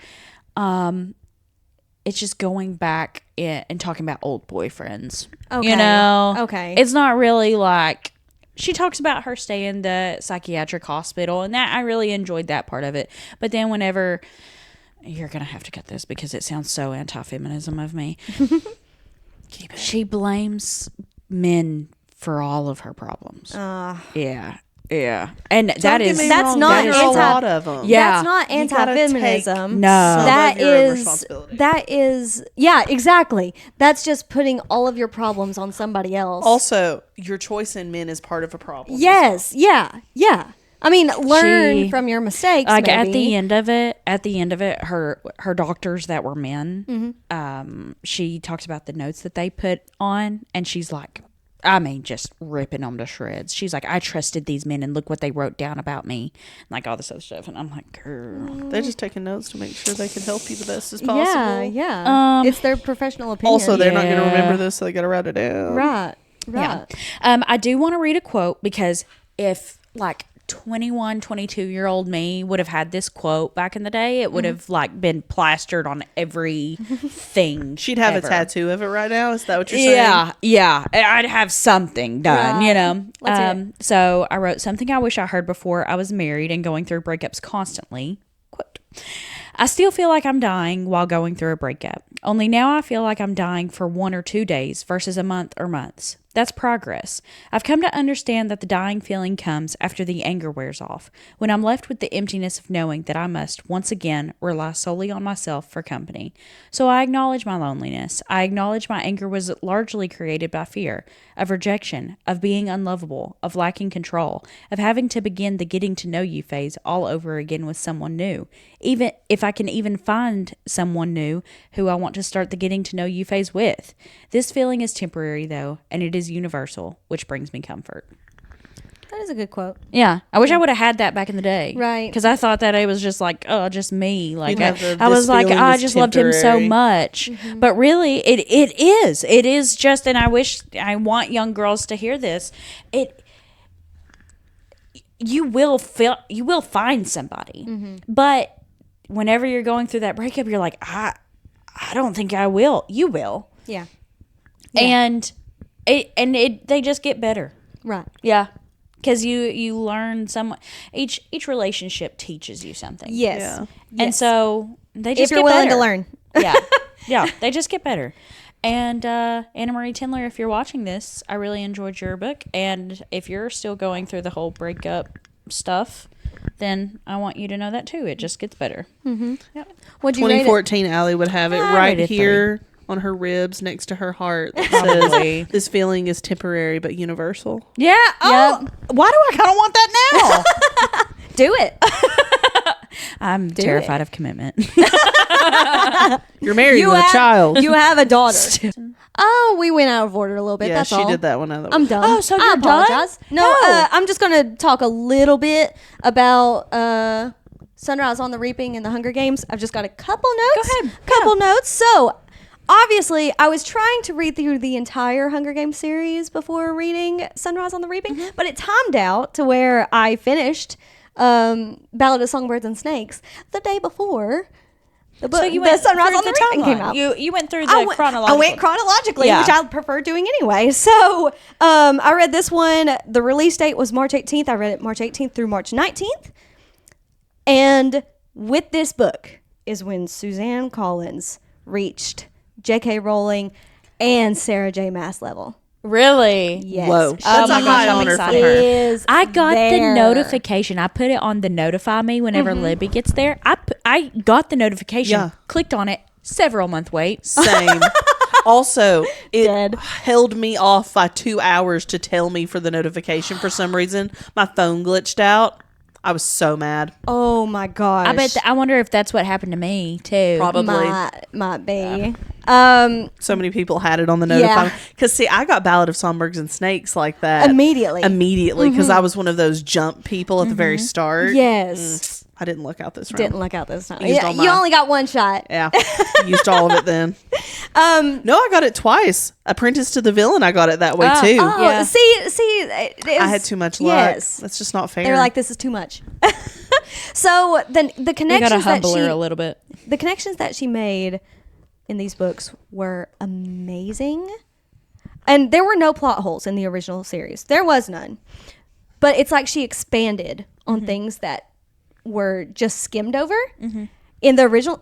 it's just going back and talking about old boyfriends. Okay. You know? Okay. It's not really like, she talks about her stay in the psychiatric hospital, and that I really enjoyed that part of it. But then whenever, you're going to have to cut this because it sounds so anti-feminism of me. Keep it. She blames men for all of her problems. Yeah. And that's not a lot of them. Yeah. That's not anti-feminism. No. That is yeah, exactly. That's just putting all of your problems on somebody else. Also, your choice in men is part of a problem. Yes, yeah. I mean, learn from your mistakes. Like maybe. at the end of it, her doctors that were men, she talks about the notes that they put on, and she's like, I mean, just ripping them to shreds. She's like, I trusted these men, and look what they wrote down about me, and like all this other stuff. And I'm like, girl. They're just taking notes to make sure they can help you the best as possible. Yeah. It's their professional opinion. Also, they're not going to remember this, so they got to write it down. Right. Yeah. I do want to read a quote because if like 21, 22-year-old me would have had this quote back in the day, it would have like been plastered on everything. She'd have a tattoo of it right now. Is that what you're saying? Yeah. I'd have something done, you know. Let's hear it. So I wrote, "Something I wish I heard before I was married and going through breakups constantly." Quote. "I still feel like I'm dying while going through a breakup. Only now I feel like I'm dying for 1 or 2 days versus a month or months. That's progress. I've come to understand that the dying feeling comes after the anger wears off, when I'm left with the emptiness of knowing that I must, once again, rely solely on myself for company. So I acknowledge my loneliness. I acknowledge my anger was largely created by fear, of rejection, of being unlovable, of lacking control, of having to begin the getting to know you phase all over again with someone new, even if I can even find someone new who I want to start the getting to know you phase with. This feeling is temporary, though, and it is universal, which brings me comfort." That is a good quote. Yeah. I wish I would have had that back in the day. Right. Because I thought that it was just like, oh, just me. Like, have I was like, feeling I is just loved him so temporary. much. But really, it is. It is just, and I want young girls to hear this. You will find somebody. But whenever you're going through that breakup, you're like, I don't think I will. You will. Yeah. And they just get better. Right. Yeah. Because you learn each relationship teaches you something. Yes. Yeah. And so they just if you're get willing better. to learn. Yeah, they just get better. And Anna Marie Tindler, if you're watching this, I really enjoyed your book. And if you're still going through the whole breakup stuff, then I want you to know that too. It just gets better. Mm-hmm. Yep. What'd you rate it? 2014 Allie would have it I right rated here on her ribs next to her heart that Probably. says, "This feeling is temporary but universal." Yeah. Oh, why do I kind of want that now? Do it. I'm terrified of commitment. You're married with a child. You have a daughter. Oh, we went out of order a little bit. Yeah, That's she all. did that one. I'm done. Oh, so I you're done? apologize. No, I'm just going to talk a little bit about Sunrise on the Reaping and the Hunger Games. I've just got a couple notes. Go ahead. Couple notes. So, obviously, I was trying to read through the entire Hunger Games series before reading Sunrise on the Reaping, but it timed out to where I finished Ballad of Songbirds and Snakes the day before the book. So you went the Sunrise on the through Reaping came out. You went through the chronological. I went chronologically, Yeah. which I prefer doing anyway. So I read this one. The release date was March 18th. I read it March 18th through March 19th. And with this book is when Suzanne Collins reached J.K. Rowling and Sarah J. Maas level. Really? Yes. Whoa. She That's a my high gosh, I'm honor for excited. her. is I got there. the notification. I put it on the notify me whenever Libby gets there. I got the notification, Yeah. clicked on it, several month wait. Same. Also, it Dead. held me off by 2 hours to tell me for the notification. For some reason, my phone glitched out. I was so mad. Oh my gosh. I bet. I wonder if that's what happened to me too. Probably. Might be. So many people had it on the notify. Yeah. Because, see, I got Ballad of Songbirds and Snakes like that. Immediately. Because I was one of those jump people at the very start. Yes. I didn't look out this round. Didn't look out this time. Used Yeah, all you my- only got one shot. Yeah. Used all of it then. No, I got it twice. Apprentice to the Villain, I got it that way too. Oh, Yeah. see, it was, I had too much luck. Yes. That's just not fair. They were like, this is too much. So the You got to connections that humble her she a little bit. the connections that she made in these books were amazing. And there were no plot holes in the original series. There was none. But it's like she expanded on things that were just skimmed over in the original.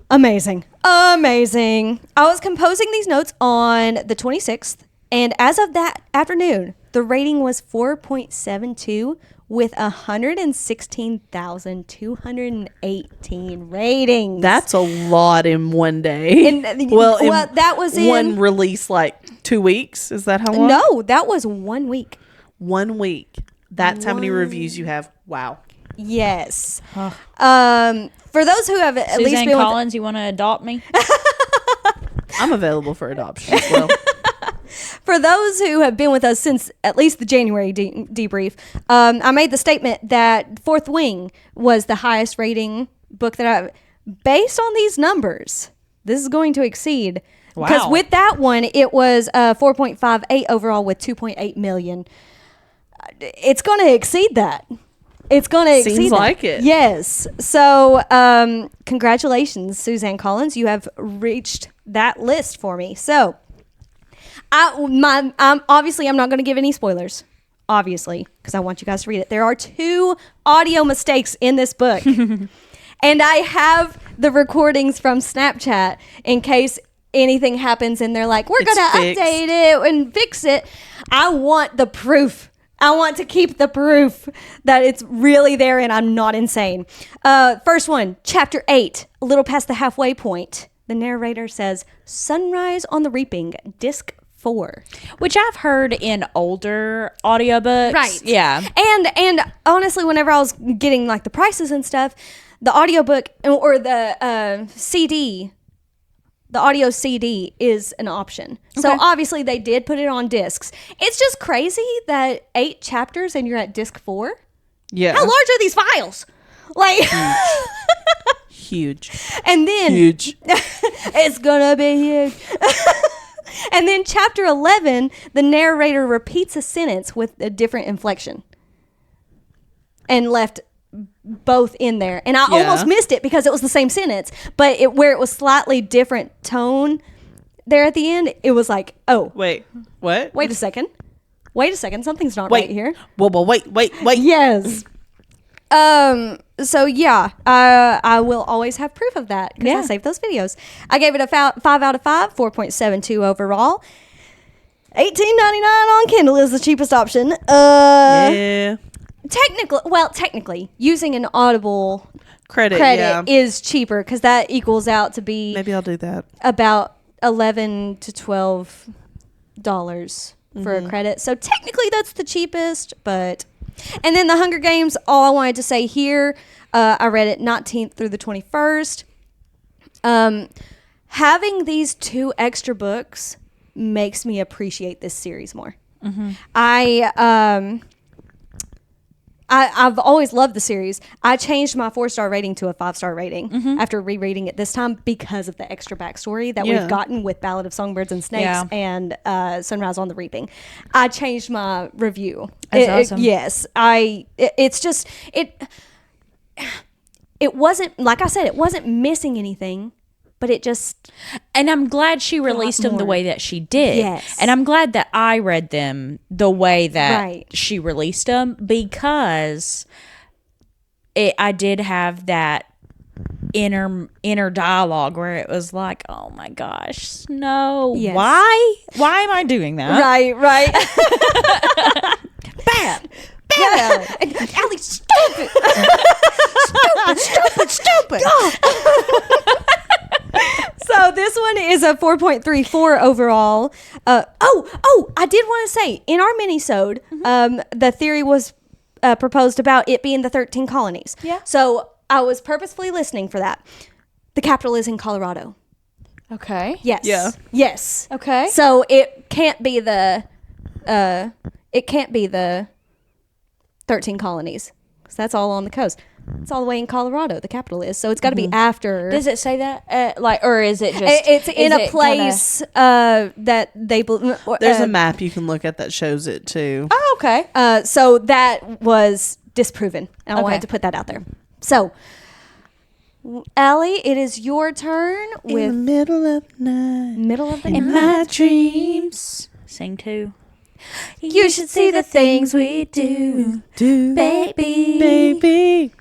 Amazing. Amazing. I was composing these notes on the 26th, and as of that afternoon, the rating was 4.72 with 116,218 ratings. That's a lot in one day. well, that was in one release, like 2 weeks. Is that how long? No, that was 1 week. 1 week. That's how many reviews you have. Wow. Yes. For those who have at least Suzanne been Collins, you want to adopt me? I'm available for adoption as well. for those who have been with us since at least the January debrief, I made the statement that Fourth Wing was the highest rating book that I, based on these numbers, this is going to exceed. Because with that one, it was 4.58 overall with 2.8 million. It's going to exceed that. It's going to exceed Seems that. like it. Yes. So, congratulations, Suzanne Collins. You have reached that list for me. So, I'm obviously I'm not going to give any spoilers, obviously, because I want you guys to read it. There are 2 audio mistakes in this book, and I have the recordings from Snapchat in case anything happens and they're like, we're going to update it and fix it. I want the proof. I want to keep the proof that it's really there and I'm not insane. First one, chapter 8, a little past the halfway point. The narrator says, Sunrise on the Reaping, disc 4. Which I've heard in older audiobooks. Right. Yeah. And honestly, whenever I was getting like the prices and stuff, the audiobook or the CD, the audio CD is an option. So obviously they did put it on discs. It's just crazy that 8 chapters and you're at disc 4. Yeah. How large are these files? Like Huge. And then Huge. it's gonna be huge. And then chapter 11, the narrator repeats a sentence with a different inflection and left both in there. And I almost missed it because it was the same sentence, but where it was slightly different tone there at the end, it was like, oh, Wait. What? wait a second, something's not right here. Well, wait. Yes. So yeah, I will always have proof of that because I saved those videos. I gave it a 5 out of 5, 4.72 overall. $18.99 on Kindle is the cheapest option. Yeah. Technically, using an Audible Credit is cheaper because that equals out to be Maybe I'll do that. about $11 to $12 for a credit. So technically, that's the cheapest, but. And then the Hunger Games, all I wanted to say here, I read it 19th through the 21st. Having these 2 extra books makes me appreciate this series more. I I've always loved the series. I changed my 4-star rating to a 5-star rating after rereading it this time because of the extra backstory that we've gotten with Ballad of Songbirds and Snakes and Sunrise on the Reaping. I changed my review. That's awesome. Yes, it wasn't, like I said, it wasn't missing anything. But it just... And I'm glad she released them the way that she did. Yes. And I'm glad that I read them the way that she released them, because I did have that inner dialogue where it was like, oh my gosh, no. Yes. Why am I doing that? Right. Bad. Allie, stupid. stupid. So this one is a 4.34 overall. I did want to say, in our mini-sode, the theory was proposed about it being the 13 colonies. Yeah. So I was purposefully listening for that. The capital is in Colorado. Okay. Yes. Yeah. Yes. Okay. So it can't be the 13 colonies. So that's all on the coast. It's all the way in Colorado, the capital is. So it's got to be after. Does it say that? Or is it just... It's in a place that they... There's a map you can look at that shows it too. Oh, okay. So that was disproven. And I Okay. wanted to put that out there. So, Allie, it is your turn In with the middle of the night. Middle of the In Night. my dreams. Sing too. You should see the things we do, baby. Baby.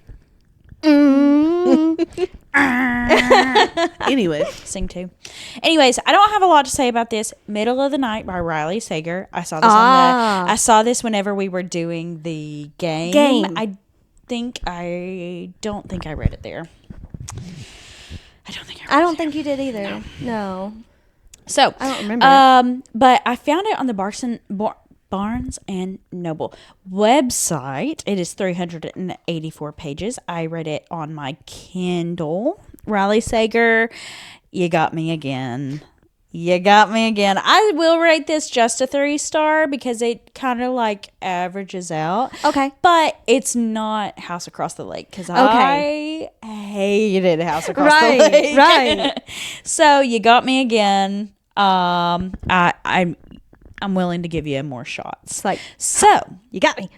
Anyway. Sing too. Anyways, I don't have a lot to say about this. Middle of the Night by Riley Sager. I saw this I saw this whenever we were doing the game. I don't think I read it there. I don't think you did either. No. So I don't remember. But I found it on the Barnes and Noble website. It is 384 pages. I read it on my Kindle. Riley Sager, you got me again. I will rate this just a 3-star because it kind of like averages out. Okay. But it's not House Across the Lake because I hated House Across the Lake. Right. So you got me again. I'm willing to give you more shots. It's like, So you got me.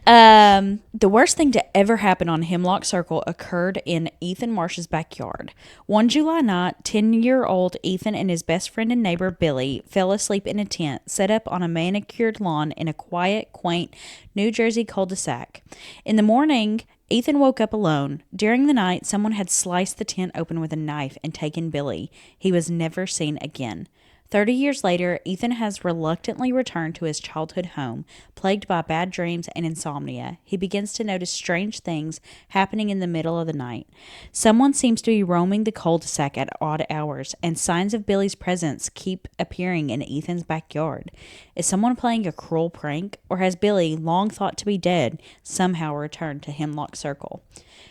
the worst thing to ever happen on Hemlock Circle occurred in Ethan Marsh's backyard. One July night, 10-year-old Ethan and his best friend and neighbor Billy fell asleep in a tent set up on a manicured lawn in a quiet, quaint New Jersey cul-de-sac. In the morning, Ethan woke up alone. During the night, someone had sliced the tent open with a knife and taken Billy. He was never seen again. 30 years later, Ethan has reluctantly returned to his childhood home, plagued by bad dreams and insomnia. He begins to notice strange things happening in the middle of the night. Someone seems to be roaming the cul-de-sac at odd hours, and signs of Billy's presence keep appearing in Ethan's backyard. Is someone playing a cruel prank, or has Billy, long thought to be dead, somehow returned to Hemlock Circle?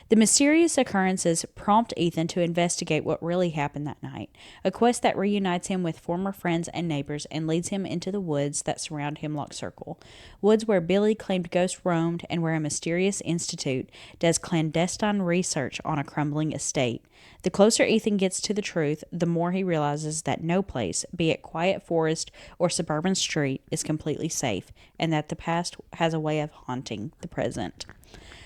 The mysterious occurrences prompt Ethan to investigate what really happened that night, a quest that reunites him with former friends and neighbors and leads him into the woods that surround Hemlock Circle, woods where Billy claimed ghosts roamed and where a mysterious institute does clandestine research on a crumbling estate. The closer Ethan gets to the truth, the more he realizes that no place, be it quiet forest or suburban street, is completely safe, and that the past has a way of haunting the present.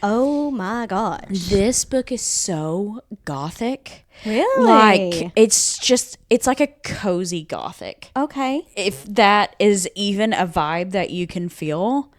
Oh my gosh. This book is so gothic. Really? Like, it's like a cozy gothic. Okay. If that is even a vibe that you can feel.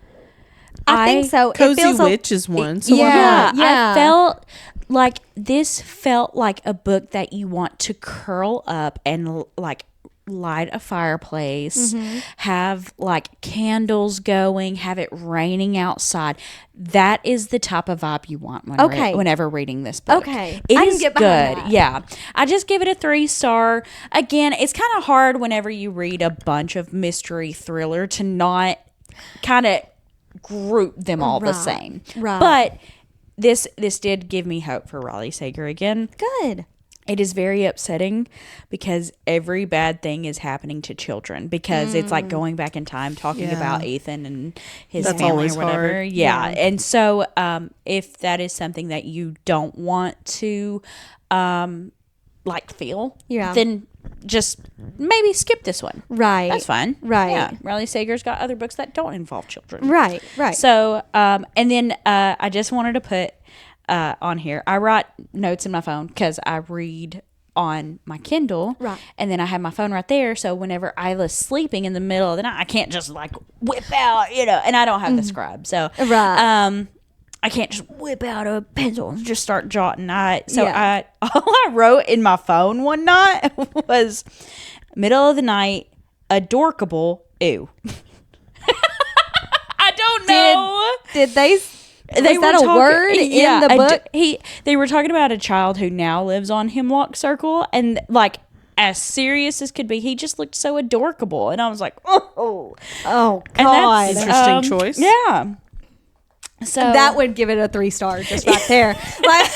I think so. Cozy Witch is one. So Yeah. I felt like this felt like a book that you want to curl up and like light a fireplace, have like candles going, have it raining outside. That is the type of vibe you want whenever reading this book. Okay. It I is can get good. behind that. Yeah. I just give it a 3-star. Again, it's kind of hard whenever you read a bunch of mystery thriller to not kind of group them all the same. Right. But this did give me hope for Riley Sager again. Good. it is very upsetting because every bad thing is happening to children because it's like going back in time talking about Ethan and his family or whatever. Hard. Yeah. And so if that is something that you don't want to like feel, then just maybe skip this one. Right. That's fine. Right. Yeah. Riley Sager's got other books that don't involve children. Right. So, and then I just wanted to put on here, I write notes in my phone because I read on my Kindle. Right. And then I have my phone right there. So whenever I was sleeping in the middle of the night, I can't just like whip out, and I don't have the scribe. So, I can't just whip out a pencil and just start jotting. All I wrote in my phone one night was middle of the night, adorkable, ew. I don't know. Did they was that a word in the book? They were talking about a child who now lives on Hemlock Circle, and like as serious as could be, he just looked so adorkable, and I was like, oh God, interesting choice. Yeah. So that would give it a 3 star just right there. Like,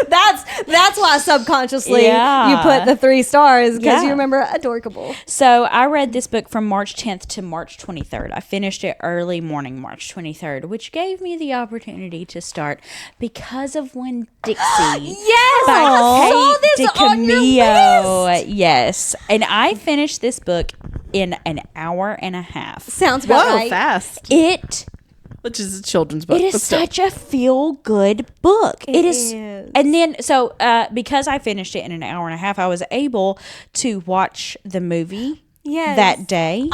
that's why subconsciously you put the 3 stars because you remember adorkable. So I read this book from March 10th to March 23rd. I finished it early morning, March 23rd, which gave me the opportunity to start Because of Winn-Dixie. Yes, I saw this on your list. Yes, and I finished this book in an hour and a half. Sounds about right. Fast. Which is a children's book. It is such a feel-good book. It is. And then, so because I finished it in an hour and a half, I was able to watch the movie that day.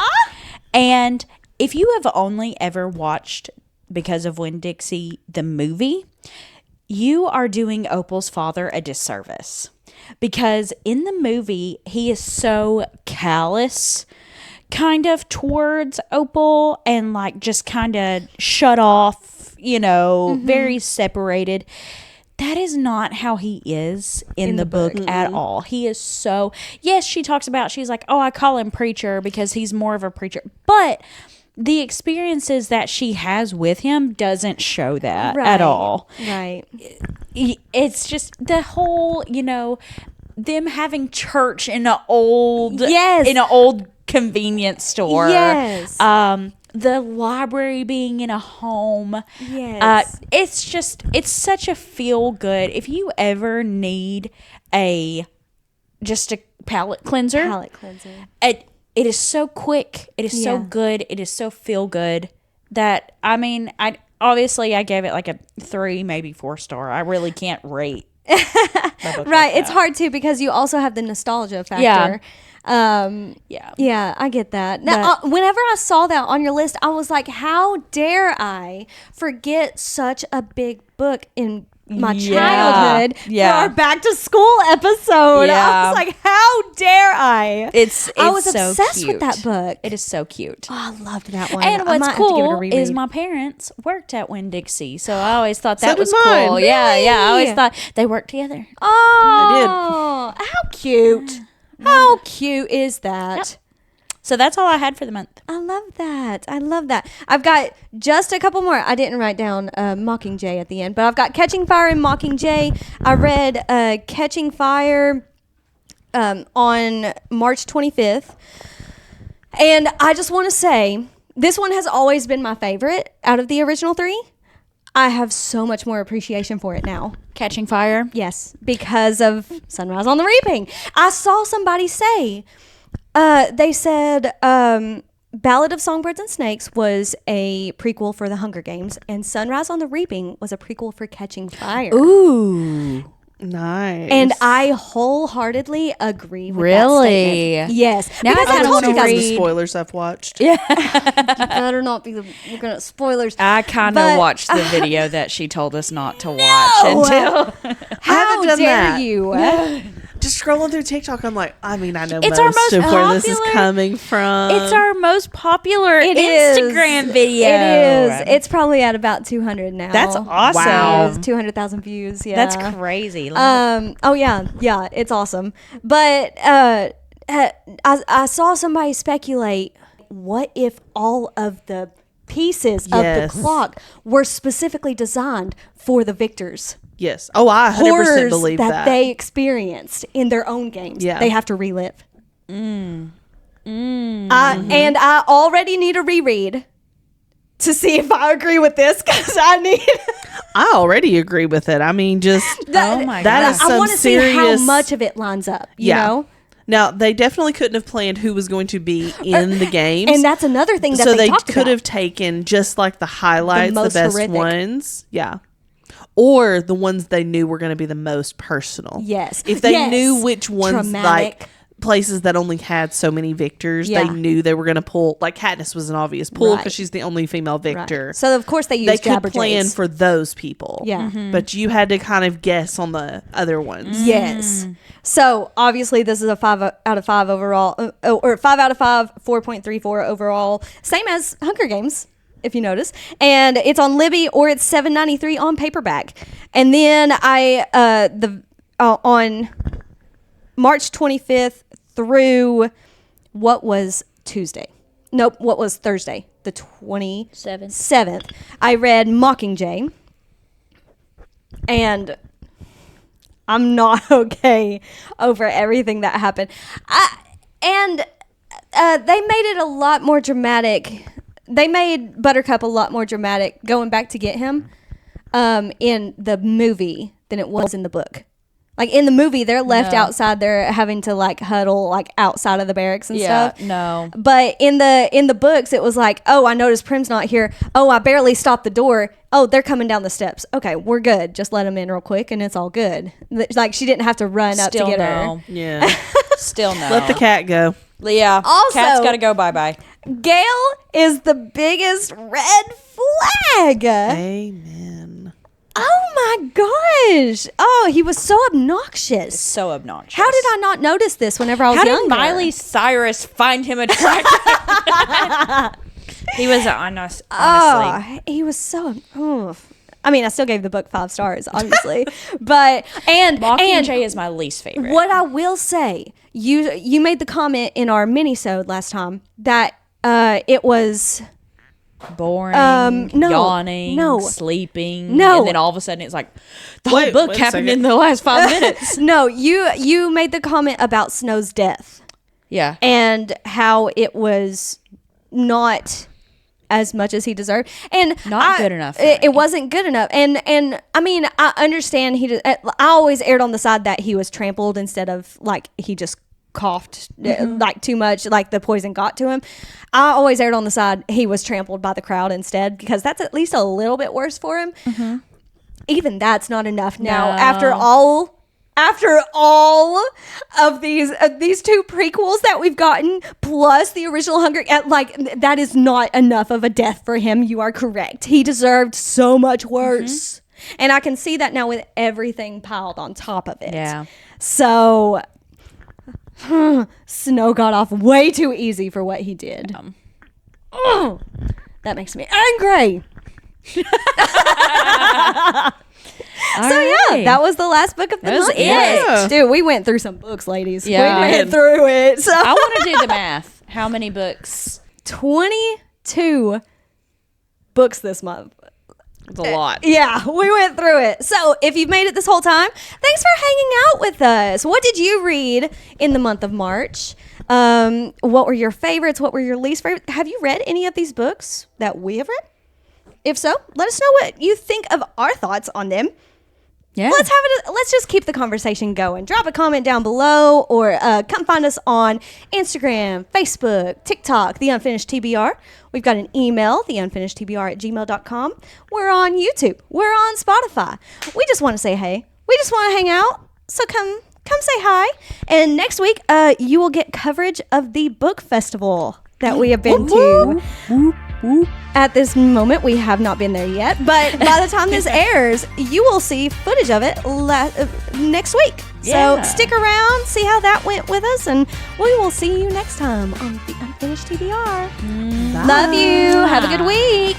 And if you have only ever watched Because of Winn-Dixie, the movie, you are doing Opal's father a disservice. Because in the movie, he is so callous kind of towards Opal and like just kind of shut off, very separated. That is not how he is in the book at all. He is so, yes, she talks about, she's like, oh, I call him preacher because he's more of a preacher. But the experiences that she has with him doesn't show that at all. Right. It's just the whole, them having church in an old convenience store. Yes. The library being in a home. Yes. It's such a feel good. If you ever need just a palate cleanser. It is so quick. It is so good. It is so feel good that I gave it like a 3, maybe 4 star. I really can't rate. Right. It's hard too because you also have the nostalgia factor. Yeah, I get that. Now, whenever I saw that on your list, I was like, how dare I forget such a big book in my childhood for our back to school episode. I was like, how dare I? I was so obsessed with that book. It is so cute. Oh, I loved that one. And what's cool is my parents worked at Winn-Dixie, so I always thought that was cool. Really? Yeah, I always thought they worked together. Oh, they did. How cute. How cute is that? Yep. So that's all I had for the month. I love that. I've got just a couple more. I didn't write down Mockingjay at the end, but I've got Catching Fire and Mockingjay. I read Catching Fire on March 25th. And I just want to say, this one has always been my favorite out of the original 3. I have so much more appreciation for it now. Catching Fire? Yes, because of Sunrise on the Reaping. I saw somebody say, they said Ballad of Songbirds and Snakes was a prequel for The Hunger Games, and Sunrise on the Reaping was a prequel for Catching Fire. Ooh. Nice. And I wholeheartedly agree with that statement. Yes. Now because I told you guys guys the spoilers I've watched. you better not be looking at spoilers. I kind of watched the video that she told us not to watch until. How done dare that. you? Just scrolling through TikTok, I'm like, I know It's our most most of where this is popular- coming from. It's our most popular It Instagram video. It is. It's probably at about 200 now. That's awesome. Wow. 200,000 views. Yeah. That's crazy. Oh yeah, it's awesome. But I saw somebody speculate, what if all of the pieces of the clock were specifically designed for the victors? Yes. Oh, I 100% horrors believe that they experienced in their own games. Yeah. They have to relive. And I already need a reread to see if I agree with this, because I already agree with it. I mean, just Oh my that God. is some I want to see how serious- much of it lines up. You know. Now, they definitely couldn't have planned who was going to be in the games. And that's another thing that so they talked could about. have taken just like the highlights, the most best horrific. ones. Yeah. Or the ones they knew were going to be the most personal. Yes. If they Yes. knew which ones, Traumatic. like places that only had so many victors, Yeah. they knew they were going to pull. Like Katniss was an obvious pull because Right. she's the only female victor. Right. So of course they They used could plan Jabberjays. for those people. Yeah. But you had to kind of guess on the other ones. Yes. So obviously this is a 5 out of 5 overall, or 5 out of 5, 4.34 overall, same as Hunger Games, if you notice. And it's on Libby, or it's $7.93 on paperback. And then on March 25th through what was Tuesday? Nope, what was Thursday? The 27th. I read Mockingjay. And I'm not okay over everything that happened. They made it a lot more dramatic. They made Buttercup a lot more dramatic going back to get him in the movie than it was in the book. Like in the movie, they're left outside. They're having to like huddle like outside of the barracks and stuff. No. But in the books, it was like, oh, I noticed Prim's not here. Oh, I barely stopped the door. Oh, they're coming down the steps. Okay, we're good. Just let them in real quick, and it's all good. Like she didn't have to run up to get her. Yeah. Still no. Let the cat go. Yeah. Also- Cat's got to go bye-bye. Gale is the biggest red flag. Amen. Oh my gosh. Oh, he was so obnoxious. So obnoxious. How did I not notice this whenever I was How younger? did Miley Cyrus find him attractive? He was honestly. Oh, he was so. I mean, I still gave the book 5 stars, obviously, but Mockingjay is my least favorite. What I will say, you made the comment in our mini-sode last time that it was Boring, no, yawning, no. sleeping, No. and then all of a sudden it's like the whole Wait book a happened second. in the last 5 minutes. no. You made the comment about Snow's death Yeah, and how it was not as much as he deserved, and Not good enough for It me. wasn't good enough, and I mean, I understand I always erred on the side that he was trampled instead of like he just coughed like too much, like the poison got to him. I always erred on the side he was trampled by the crowd instead, because that's at least a little bit worse for him. Even that's not enough now. No. After all of these 2 prequels that we've gotten, plus the original Hunger, like that is not enough of a death for him. You are correct. He deserved so much worse, and I can see that now with everything piled on top of it. Yeah. So Snow got off way too easy for what he did. That makes me angry. So yeah, that was the last book of the That was month. it. Yeah. Dude, we went through some books, ladies. Yeah. We went through it. So I want to do the math. How many books? 22 books this month. It's a lot. Yeah, we went through it. So if you've made it this whole time, thanks for hanging out with us. What did you read in the month of March? What were your favorites? What were your least favorite? Have you read any of these books that we have read? If so, let us know what you think of our thoughts on them. Yeah. Let's just keep the conversation going. Drop a comment down below, or come find us on Instagram, Facebook, TikTok, The Unfinished TBR. We've got an email, theunfinishedtbr@gmail.com. We're on YouTube. We're on Spotify. We just want to say hey. We just want to hang out. So come say hi. And next week, you will get coverage of the book festival that we have been to. At this moment, we have not been there yet, but by the time this airs, you will see footage of it next week. Yeah. So stick around, see how that went with us, and we will see you next time on The Unfinished TBR. Love you. Have a good week.